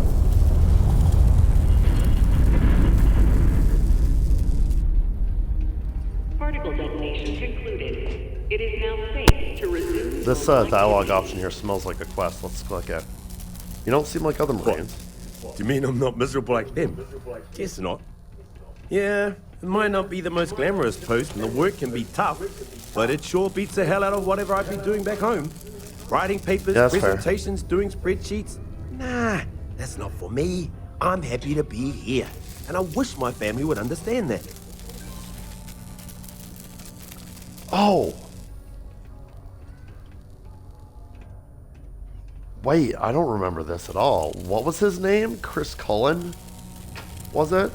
Particle detonation concluded. It is now safe to resume. This dialogue option here smells like a quest. Let's click it. You don't seem like other Marines. Do you mean I'm not miserable like them? Guess not. Yeah, it might not be the most glamorous post and the work can be tough, but it sure beats the hell out of whatever I've been doing back home. Writing papers, Yeah, that's fair. presentations, doing spreadsheets. Nah, that's not for me. I'm happy to be here, and I wish my family would understand that. Oh! Wait, I don't remember this at all. What was his name? Chris Cullen? Was it?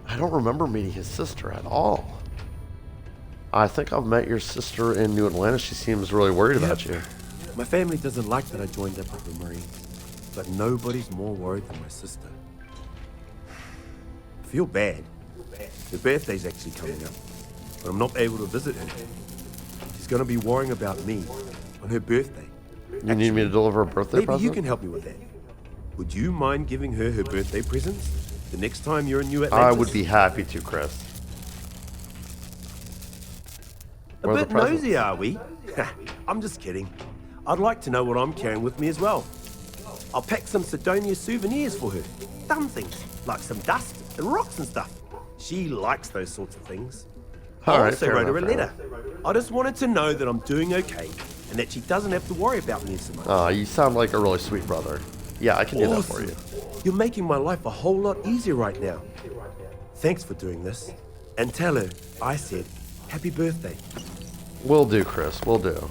I don't remember meeting his sister at all. I think I've met your sister in New Atlantis. She seems really worried about you. My family doesn't like that I joined up with the Marines, but nobody's more worried than my sister. I feel bad. Her birthday's actually coming up, but I'm not able to visit her. She's gonna be worrying about me on her birthday. You need me to deliver a birthday maybe present? you can help me with that. Would you mind giving her her birthday presents the next time you're in New Atlantis? I would be happy to, Chris. A Where are bit the presents? nosy, are we? I'm just kidding. I'd like to know what I'm carrying with me as well. I'll pack some Sidonia souvenirs for her. Dumb things, like some dust and rocks and stuff. She likes those sorts of things. All I right, also fair wrote her a enough, fair letter. I just wanted to know that I'm doing okay and that she doesn't have to worry about me so much. Oh, you sound like a really sweet brother. Yeah, I can do that for you. You're making my life a whole lot easier right now. Thanks for doing this. And tell her I said happy birthday. Will do, Chris. Will do.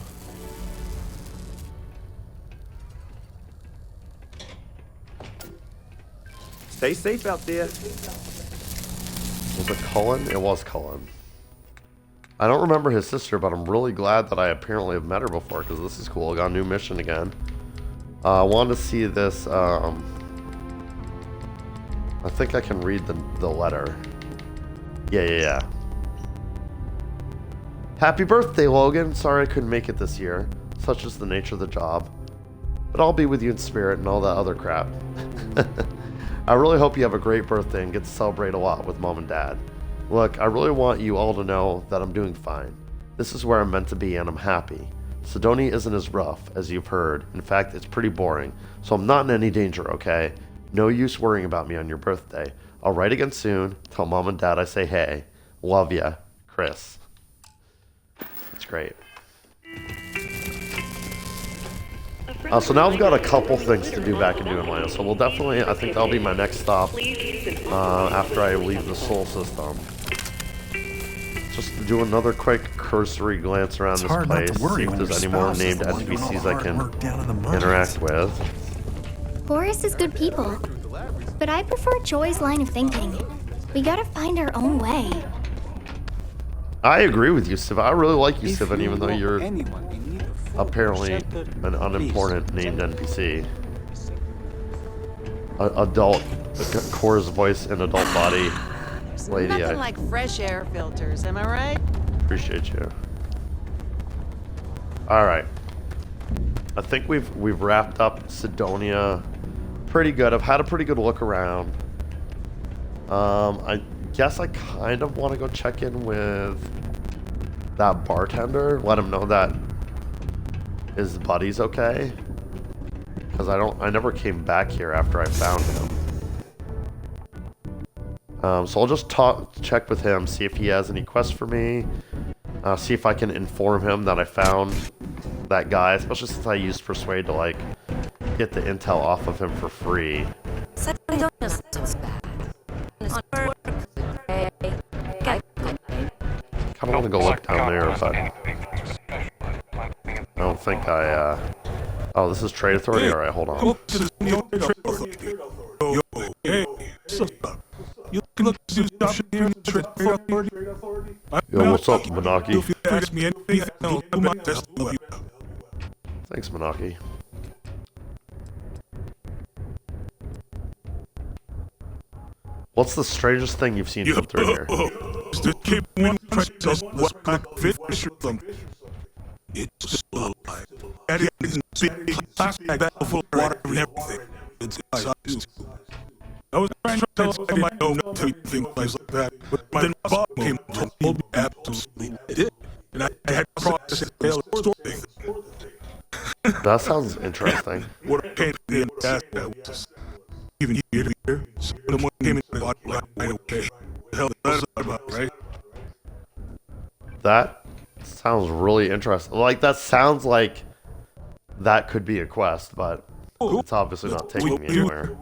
Stay safe out there. Was it Cullen? It was Cullen. I don't remember his sister, but I'm really glad that I apparently have met her before, because this is cool. I got a new mission again. I wanted to see this. I think I can read the letter. Yeah. Happy birthday, Logan. Sorry I couldn't make it this year. Such is the nature of the job. But I'll be with you in spirit and all that other crap. I really hope you have a great birthday and get to celebrate a lot with Mom and Dad. Look, I really want you all to know that I'm doing fine. This is where I'm meant to be and I'm happy. Sidonia isn't as rough as you've heard. In fact, it's pretty boring. So I'm not in any danger, okay? No use worrying about me on your birthday. I'll write again soon. Tell Mom and Dad I say hey. Love ya, Chris. That's great. So now I've got a couple things to do back in New Atlantis. So we'll definitely, I think that'll be my next stop after I leave the Sol system. Just to do another quick cursory glance around this place, see if there's any more named NPCs I can interact with. Boris is good people, but I prefer Joy's line of thinking. We gotta find our own way. I agree with you, Sivan. I really like you, Sivan, even though you're apparently an unimportant named NPC. Adult, Cora's voice and adult body. Lady, Nothing like fresh air filters, am I right? Appreciate you. All right, I think we've wrapped up Sidonia pretty good. I've had a pretty good look around. I guess I kind of want to go check in with that bartender. Let him know that his buddy's okay. Because I never came back here after I found him. So I'll just check with him, see if he has any quests for me. See if I can inform him that I found that guy, especially since I used Persuade to like get the intel off of him for free. Kinda want to go look down there, but I don't think I, oh, this is Trade Authority? Alright, hold on. Yo, what's up, Manaki? Thanks, Manaki. What's the strangest thing you've seen come through here? It's alive. And it's big plastic bag full of water and everything. It's inside too. I was trying to tell somebody no to things like that, but then Bob came and told me absolutely did. And I had to process it thing. That sounds interesting. What a pain in the ass that was. Even here, someone came in the body like, okay. The hell is that about, right? That sounds really interesting. Like, that sounds like that could be a quest, but it's obviously not taking me anywhere.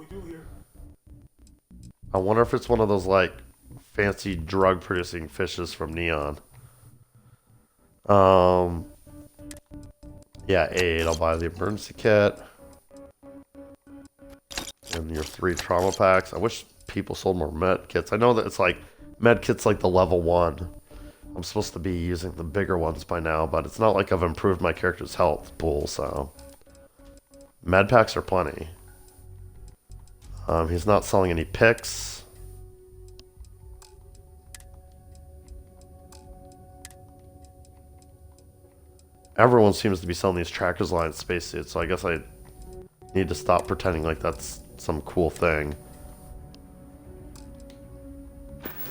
I wonder if it's one of those, like, fancy drug-producing fishes from Neon. Yeah, 8. I'll buy the emergency kit. And your 3 trauma packs. I wish people sold more med kits. I know that it's like, med kits like the level 1. I'm supposed to be using the bigger ones by now, but it's not like I've improved my character's health pool, so. Med packs are plenty. He's not selling any picks. Everyone seems to be selling these Trackers Line spacesuits, so I guess I need to stop pretending like that's some cool thing.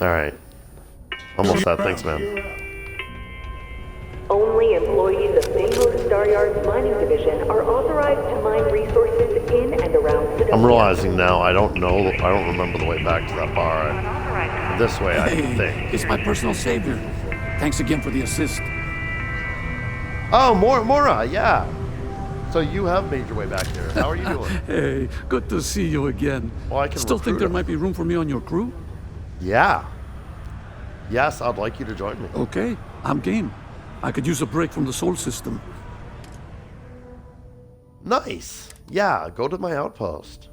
Alright. Almost that. Thanks, man. Only employees of Mayhoe Staryard's mining division are authorized to mine resources in and around Sidonia. I'm realizing now I don't remember the way back to that bar. This way, I think. It's my personal savior. Thanks again for the assist. Oh, Mora, yeah. So you have made your way back here. How are you doing? Hey, good to see you again. Well, I can still think there might be room for me on your crew? Yeah. Yes, I'd like you to join me. Okay, I'm game. I could use a break from the soul system. Nice. Yeah, go to my outpost.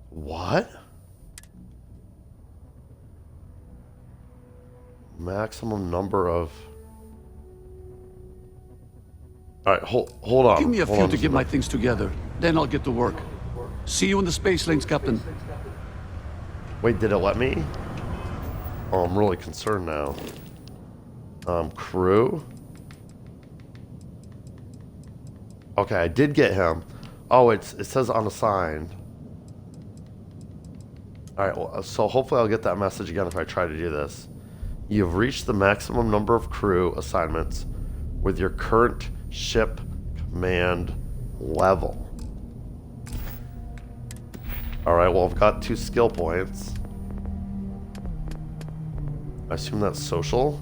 What? Maximum number of... Alright, hold on. Give me a few to get my things together. Then I'll get to work. See you in the space lanes, Captain. Wait, did it let me? Oh, I'm really concerned now. Crew? Okay, I did get him. Oh, it says unassigned. Alright, well, so hopefully I'll get that message again if I try to do this. You've reached the maximum number of crew assignments with your current ship command level. Alright, well, I've got 2 skill points. I assume that's social.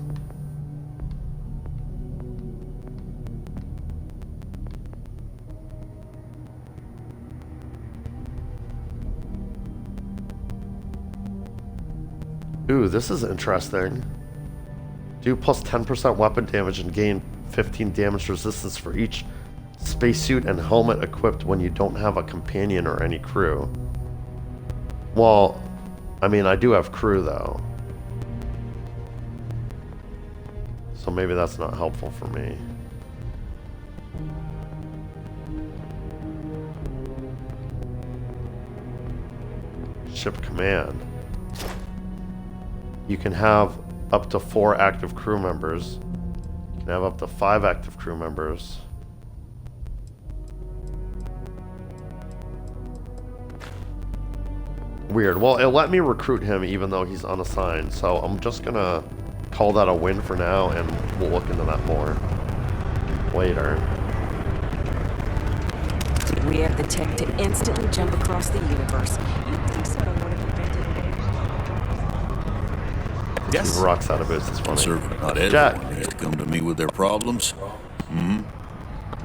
Ooh, this is interesting. Do plus 10% weapon damage and gain 15 damage resistance for each spacesuit and helmet equipped when you don't have a companion or any crew. Well, I mean, I do have crew though. So maybe that's not helpful for me. Ship command. You can have up to 4 active crew members. You can have up to 5 active crew members. Weird. Well, it let me recruit him even though he's unassigned, so I'm just gonna call that a win for now, and we'll look into that more later. We have the tech to instantly jump across the universe. You'd think someone would have invented it. Yes. He rocks out of boots. It's funny. Certainly not Jack. everyone needs to come to me with their problems. Hmm?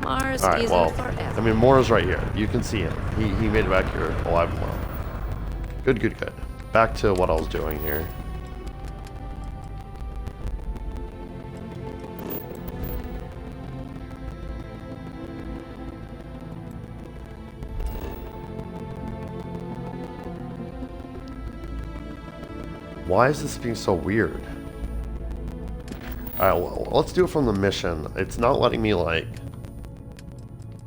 Mars All right, isn't well, forever. I mean, Mora's right here. You can see him. He made it back here alive and well. Good, good, good. Back to what I was doing here. Why is this being so weird? Alright, well, let's do it from the mission. It's not letting me, like,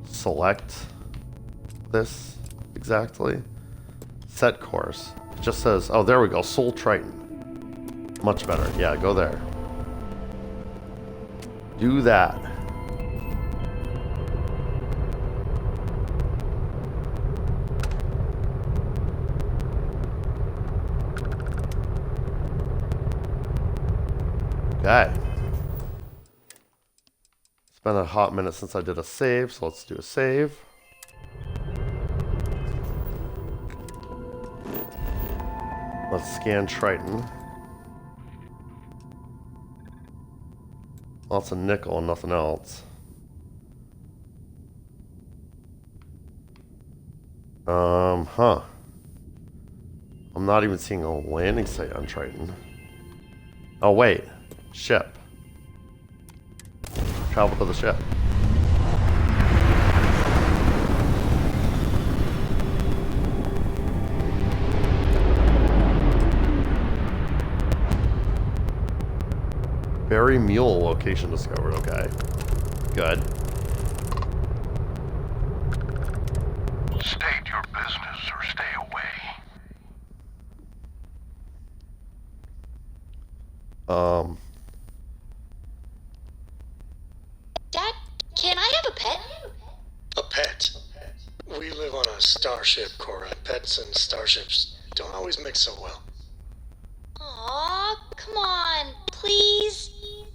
select this exactly. Set course. It just says, oh, there we go, Soul Triton. Much better. Yeah, go there. Do that. Okay. It's been a hot minute since I did a save, so let's do a save. Let's scan Triton. Lots of nickel and nothing else. Huh. I'm not even seeing a landing site on Triton. Oh, wait. Ship. Travel to the ship. Berry Mule location discovered. Okay. Good. State your business or stay away. pet? A pet? We live on a starship, Cora. Pets and starships don't always mix so well. Aw, come on, please.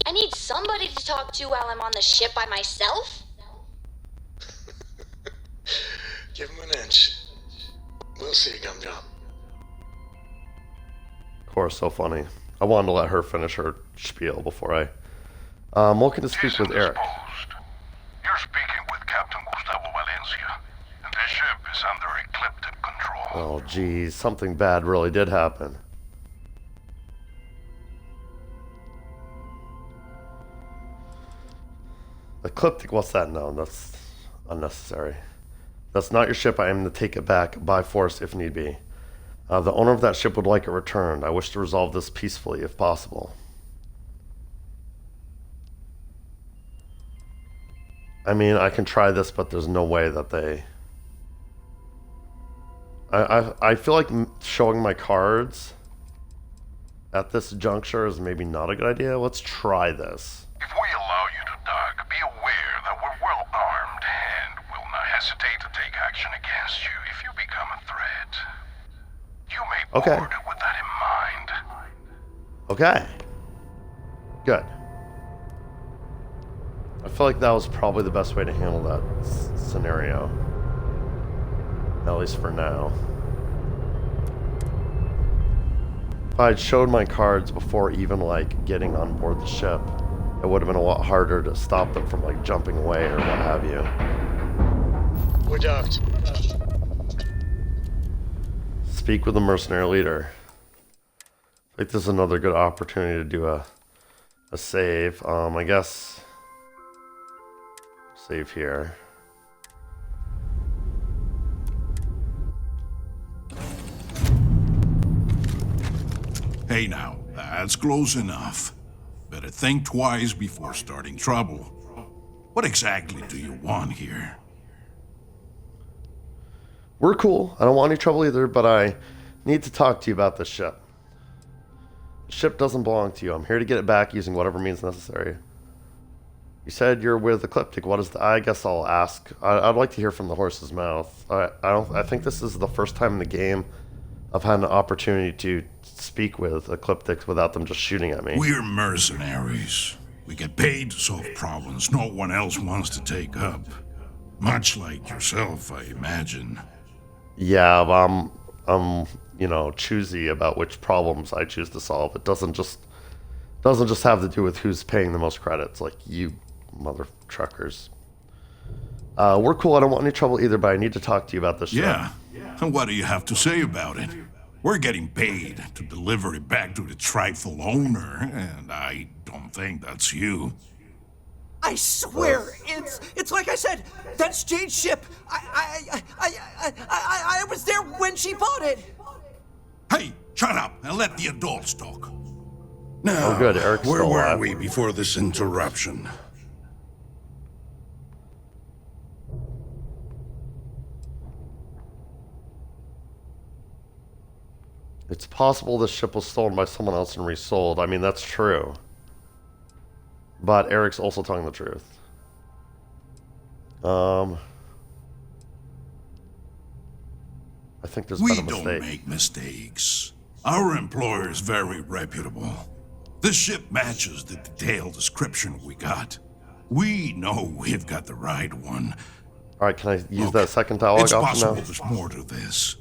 I need somebody to talk to while I'm on the ship by myself. Give him an inch. We'll see, Gumdrop. Cora's so funny. I wanted to let her finish her spiel before I'm looking to speak with Eric. You're speaking with Captain Gustavo Valencia, and this ship is under ecliptic control. Oh, geez, something bad really did happen. Ecliptic, what's that? No, that's unnecessary. That's not your ship. I am to take it back by force if need be. The owner of that ship would like it returned. I wish to resolve this peacefully if possible. I mean, I can try this, but there's no way that they... I feel like showing my cards at this juncture is maybe not a good idea. Let's try this. If we allow you to dock, be aware that we're well armed and will not hesitate to take action against you if you become a threat. You may board with that in mind. Okay. Good. I feel like that was probably the best way to handle that scenario. At least for now. If I had showed my cards before even like getting on board the ship, it would have been a lot harder to stop them from like jumping away or what have you. We're docked. Speak with the mercenary leader. I think this is another good opportunity to do a save. I guess save here. Hey now, that's close enough. Better think twice before starting trouble. What exactly do you want here? We're cool. I don't want any trouble either, but I need to talk to you about this ship. The ship doesn't belong to you. I'm here to get it back using whatever means necessary. You said you're with Ecliptic. What is the... I guess I'll ask. I'd like to hear from the horse's mouth. I think this is the first time in the game I've had an opportunity to speak with Ecliptic without them just shooting at me. We're mercenaries. We get paid to solve problems no one else wants to take up. Much like yourself, I imagine. Yeah, I'm you know, choosy about which problems I choose to solve. It doesn't just have to do with who's paying the most credits, like you mother truckers. We're cool. I don't want any trouble either, but I need to talk to you about this ship. Yeah. And what do you have to say about it? We're getting paid to deliver it back to the trifle owner, and I don't think that's you. I swear, it's like I said. That's Jade's ship. I was there when she bought it. Hey, shut up and let the adults talk. Now, oh, good. Eric's where still were alive. we before this interruption? It's possible this ship was stolen by someone else and resold. I mean, that's true. But Eric's also telling the truth. I think there's been a mistake. We don't make mistakes. Our employer is very reputable. This ship matches the detailed description we got. We know we've got the right one. Alright, can I use that second dialogue It's option possible now? there's more to this.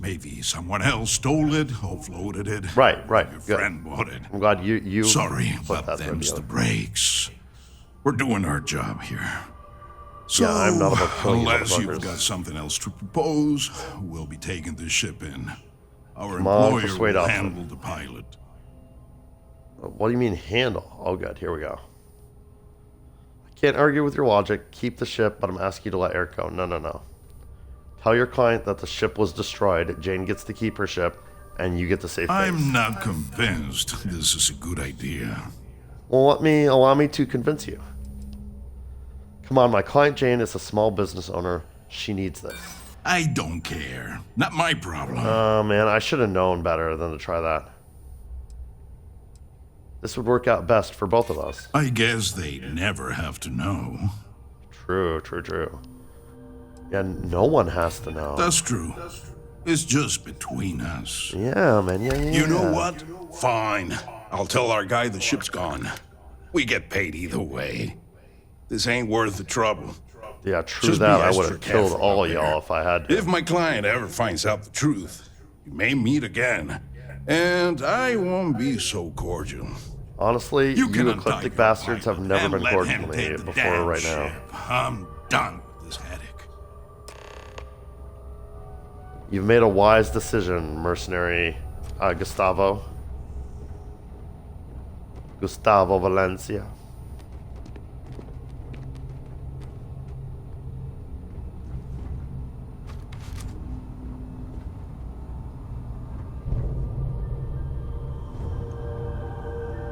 Maybe someone else stole it, offloaded it. Right. Your friend bought it. I'm glad you Sorry, put but that them's through the breaks. We're doing our job here. So, Yeah, I'm not about killing you unless you've motherfuckers. got something else to propose, we'll be taking this ship in. Our Come on, employer persuade will us. handle the pilot. What do you mean handle? Oh, good. Here we go. I can't argue with your logic. Keep the ship, but I'm asking you to let Eric go. No. Tell your client that the ship was destroyed. Jane gets to keep her ship, and you get to save face. I'm not convinced this is a good idea. Well, allow me to convince you. Come on, my client Jane is a small business owner. She needs this. I don't care. Not my problem. Oh, man, I should have known better than to try that. This would work out best for both of us. I guess they never have to know. True, true, true. Yeah, no one has to know. That's true. It's just between us. Yeah, man, yeah. You know what? Fine. I'll tell our guy the ship's gone. We get paid either way. This ain't worth the trouble. Yeah, true Just that. be I would extra have killed careful all out there. y'all if I had to. If my client ever finds out the truth, we may meet again. And I won't be so cordial. Honestly, you can ecliptic bastards have never been cordial to me before right now. I'm done with this headache. You've made a wise decision, mercenary Gustavo. Gustavo Valencia.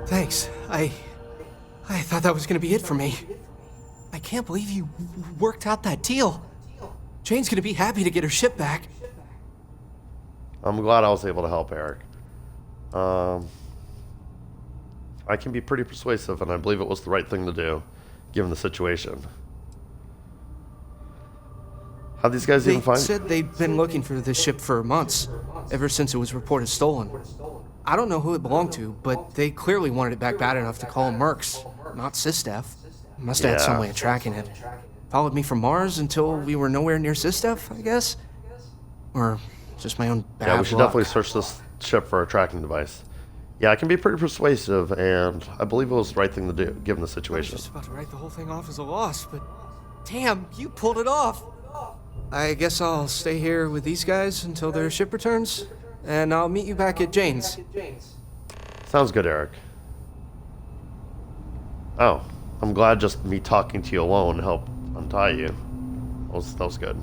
Thanks. I thought that was gonna be it for me. I can't believe you worked out that deal. Jane's gonna be happy to get her ship back. I'm glad I was able to help Eric. I can be pretty persuasive, and I believe it was the right thing to do, given the situation. How'd these guys even find They said they'd been looking for this ship for months, ever since it was reported stolen. I don't know who it belonged to, but they clearly wanted it back bad enough to call them mercs, not Sistef. Must have had some way of tracking it. Followed me from Mars until we were nowhere near Sistef, I guess? Or just my own bad Yeah, we should luck. definitely search this ship for a tracking device. Yeah, I can be pretty persuasive, and I believe it was the right thing to do, given the I was situation. just about to write the whole thing off as a loss, but damn, you pulled it off. I guess I'll stay here with these guys until their ship returns, and I'll meet you back at Jane's. Sounds good, Eric. Oh, I'm glad just me talking to you alone helped untie you. That was good.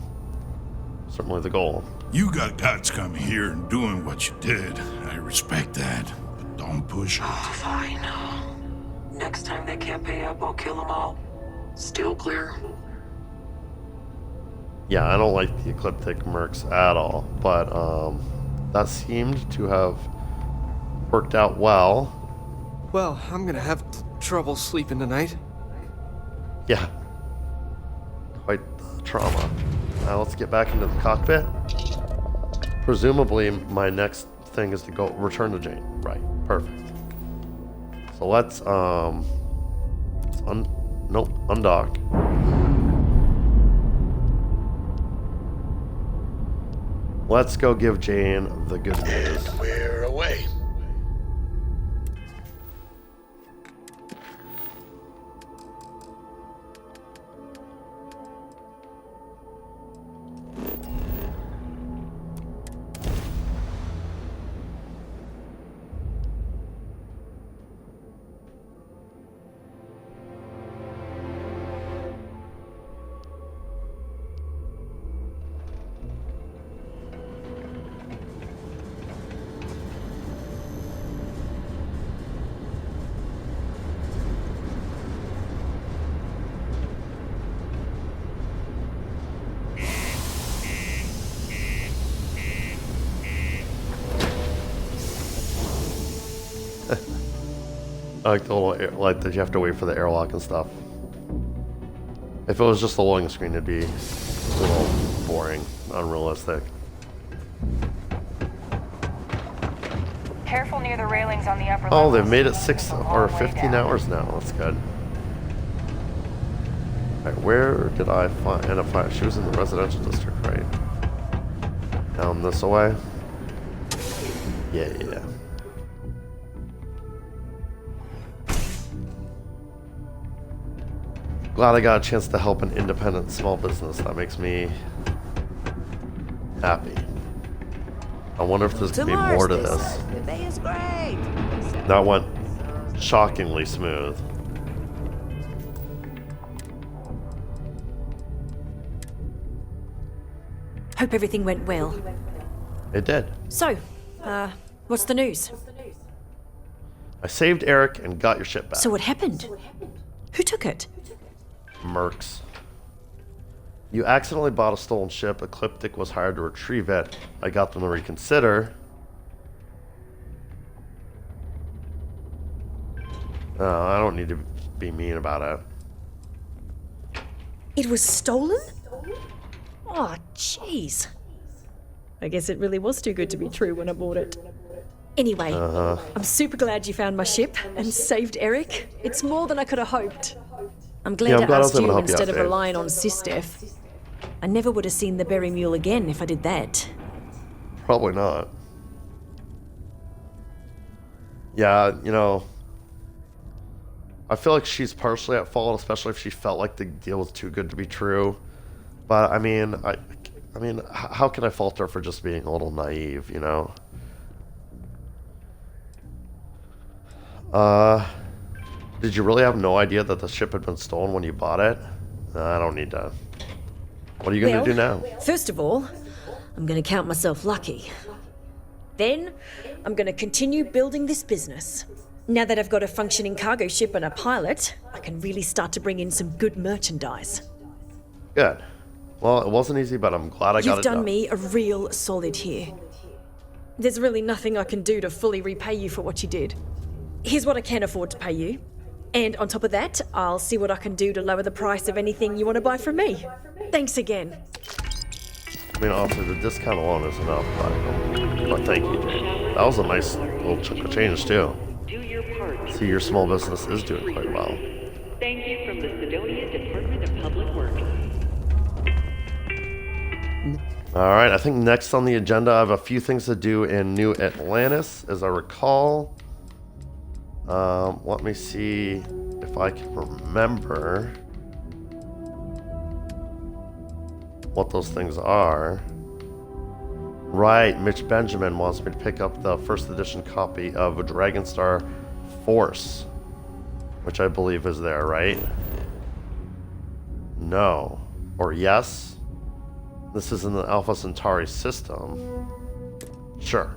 Certainly the goal. You got guts coming here and doing what you did. I respect that. But don't push it. Fine. Next time they can't pay up, I'll kill them all. Still clear. Yeah, I don't like the ecliptic mercs at all, but that seemed to have worked out well. Well, I'm gonna have trouble sleeping tonight. Yeah. Quite the trauma. Now let's get back into the cockpit. Presumably, my next thing is to go return to Jane. Right. Perfect. So let's undock. Let's go give Jane the good news. And we're away. I like the little like that you have to wait for the airlock and stuff. If it was just the loading screen, it'd be a little boring, unrealistic. Careful near the railings on the upper Oh, levels. they've made it 6 or 15 hours now. That's good. Alright, where did I end up finding? She was in the residential district, right? Down this way? Yeah. Glad I got a chance to help an independent small business. That makes me happy. I wonder if there's gonna be more to this. The bay is great. That went shockingly smooth. Hope everything went well. It did. So, what's the news? I saved Eric and got your ship back. So what happened? Who took it? Mercs. You accidentally bought a stolen ship. Ecliptic was hired to retrieve it. I got them to reconsider. I don't need to be mean about it. It was stolen? Oh, jeez. I guess it really was too good to be true when I bought it. Anyway, I'm super glad you found my ship and saved Eric. It's more than I could have hoped. I'm glad I asked you instead of relying on Sistef. I never would have seen the Berry Mule again if I did that. Probably not. Yeah, you know, I feel like she's partially at fault, especially if she felt like the deal was too good to be true. But I mean, how can I fault her for just being a little naive, you know? Did you really have no idea that the ship had been stolen when you bought it? I don't need to. What are you going to do now? First of all, I'm going to count myself lucky. Then, I'm going to continue building this business. Now that I've got a functioning cargo ship and a pilot, I can really start to bring in some good merchandise. Good. Well, it wasn't easy, but I'm glad I got it done. You've done me a real solid here. There's really nothing I can do to fully repay you for what you did. Here's what I can afford to pay you. And on top of that, I'll see what I can do to lower the price of anything you want to buy from me. Thanks again. I mean, honestly, the discount alone is enough, but thank you. That was a nice little chunk of change, too. See, your small business is doing quite well. Thank you from the Sidonia Department of Public Works. Alright, I think next on the agenda, I have a few things to do in New Atlantis, as I recall. Let me see if I can remember what those things are. Right, Mitch Benjamin wants me to pick up the first edition copy of Dragonstar Force, which I believe is there, right? No. Or yes? This is in the Alpha Centauri system. Sure.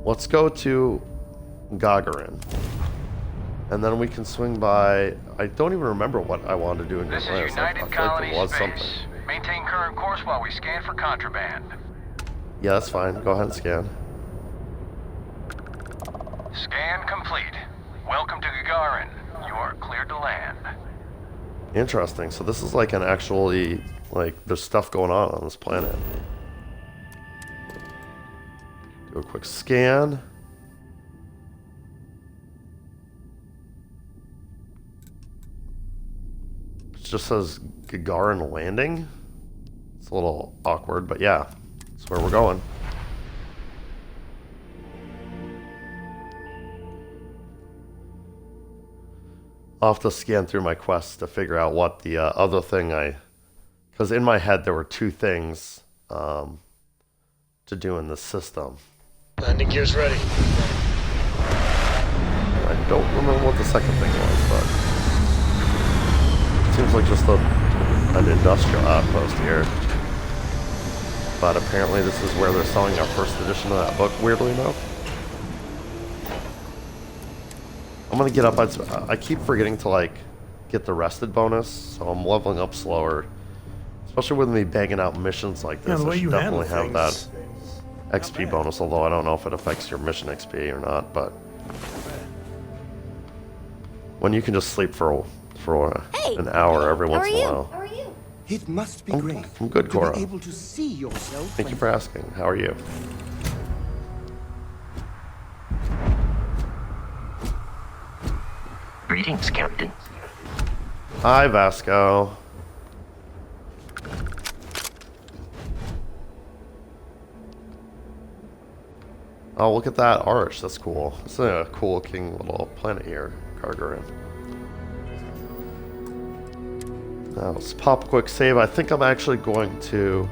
Let's go to Gagarin. And then we can swing by... I don't even remember what I wanted to do in Atlantis. I feel like there was something. Maintain current course while we scan for contraband. Yeah, that's fine. Go ahead and scan. Scan complete. Welcome to Gagarin. You are cleared to land. Interesting. So this is like an actually... Like, there's stuff going on this planet. Do a quick scan. It just says Gagarin Landing. It's a little awkward, but yeah, that's where we're going. I'll have to scan through my quests to figure out what the other thing because in my head there were two things to do in this system. Landing gear's ready. I don't remember what the second thing was, but it seems like just an industrial outpost here. But apparently this is where they're selling our first edition of that book, weirdly enough. I'm gonna get up. I keep forgetting to like get the rested bonus, so I'm leveling up slower. Especially with me banging out missions like this, I should definitely have that XP bonus, although I don't know if it affects your mission XP or not, but when you can just sleep for an hour every once in a while. It must be great. I'm good, Cora. To be able to see yourself. Thank you for asking. How are you? Greetings, Captain. Hi, Vasco. Oh, look at that arch. That's cool. It's a cool looking little planet here, Gargarin. Now, let's pop a quick save. I think I'm actually going to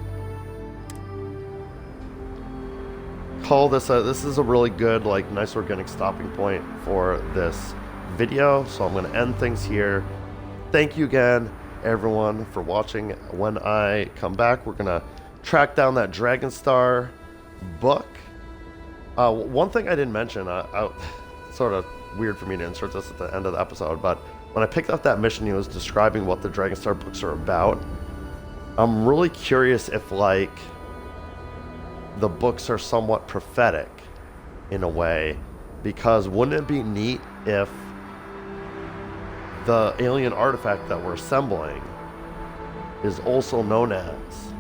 call this this is a really good, like, nice organic stopping point for this video. So I'm going to end things here. Thank you again, everyone, for watching. When I come back, we're going to track down that Dragonstar book. One thing I didn't mention, sort of weird for me to insert this at the end of the episode, but when I picked up that mission, he was describing what the Dragonstar books are about. I'm really curious if, like, the books are somewhat prophetic in a way, because wouldn't it be neat if the alien artifact that we're assembling is also known as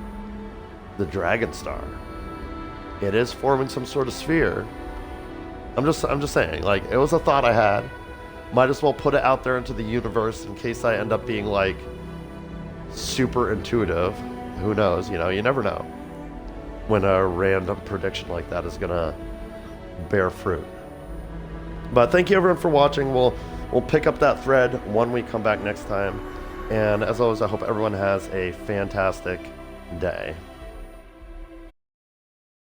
the Dragon Star. It is forming some sort of sphere. I'm just saying, like, it was a thought I had. Might as well put it out there into the universe in case I end up being like super intuitive. Who knows? You know, you never know when a random prediction like that is gonna bear fruit. But thank you everyone for watching. We'll pick up that thread when we come back next time. And as always, I hope everyone has a fantastic day.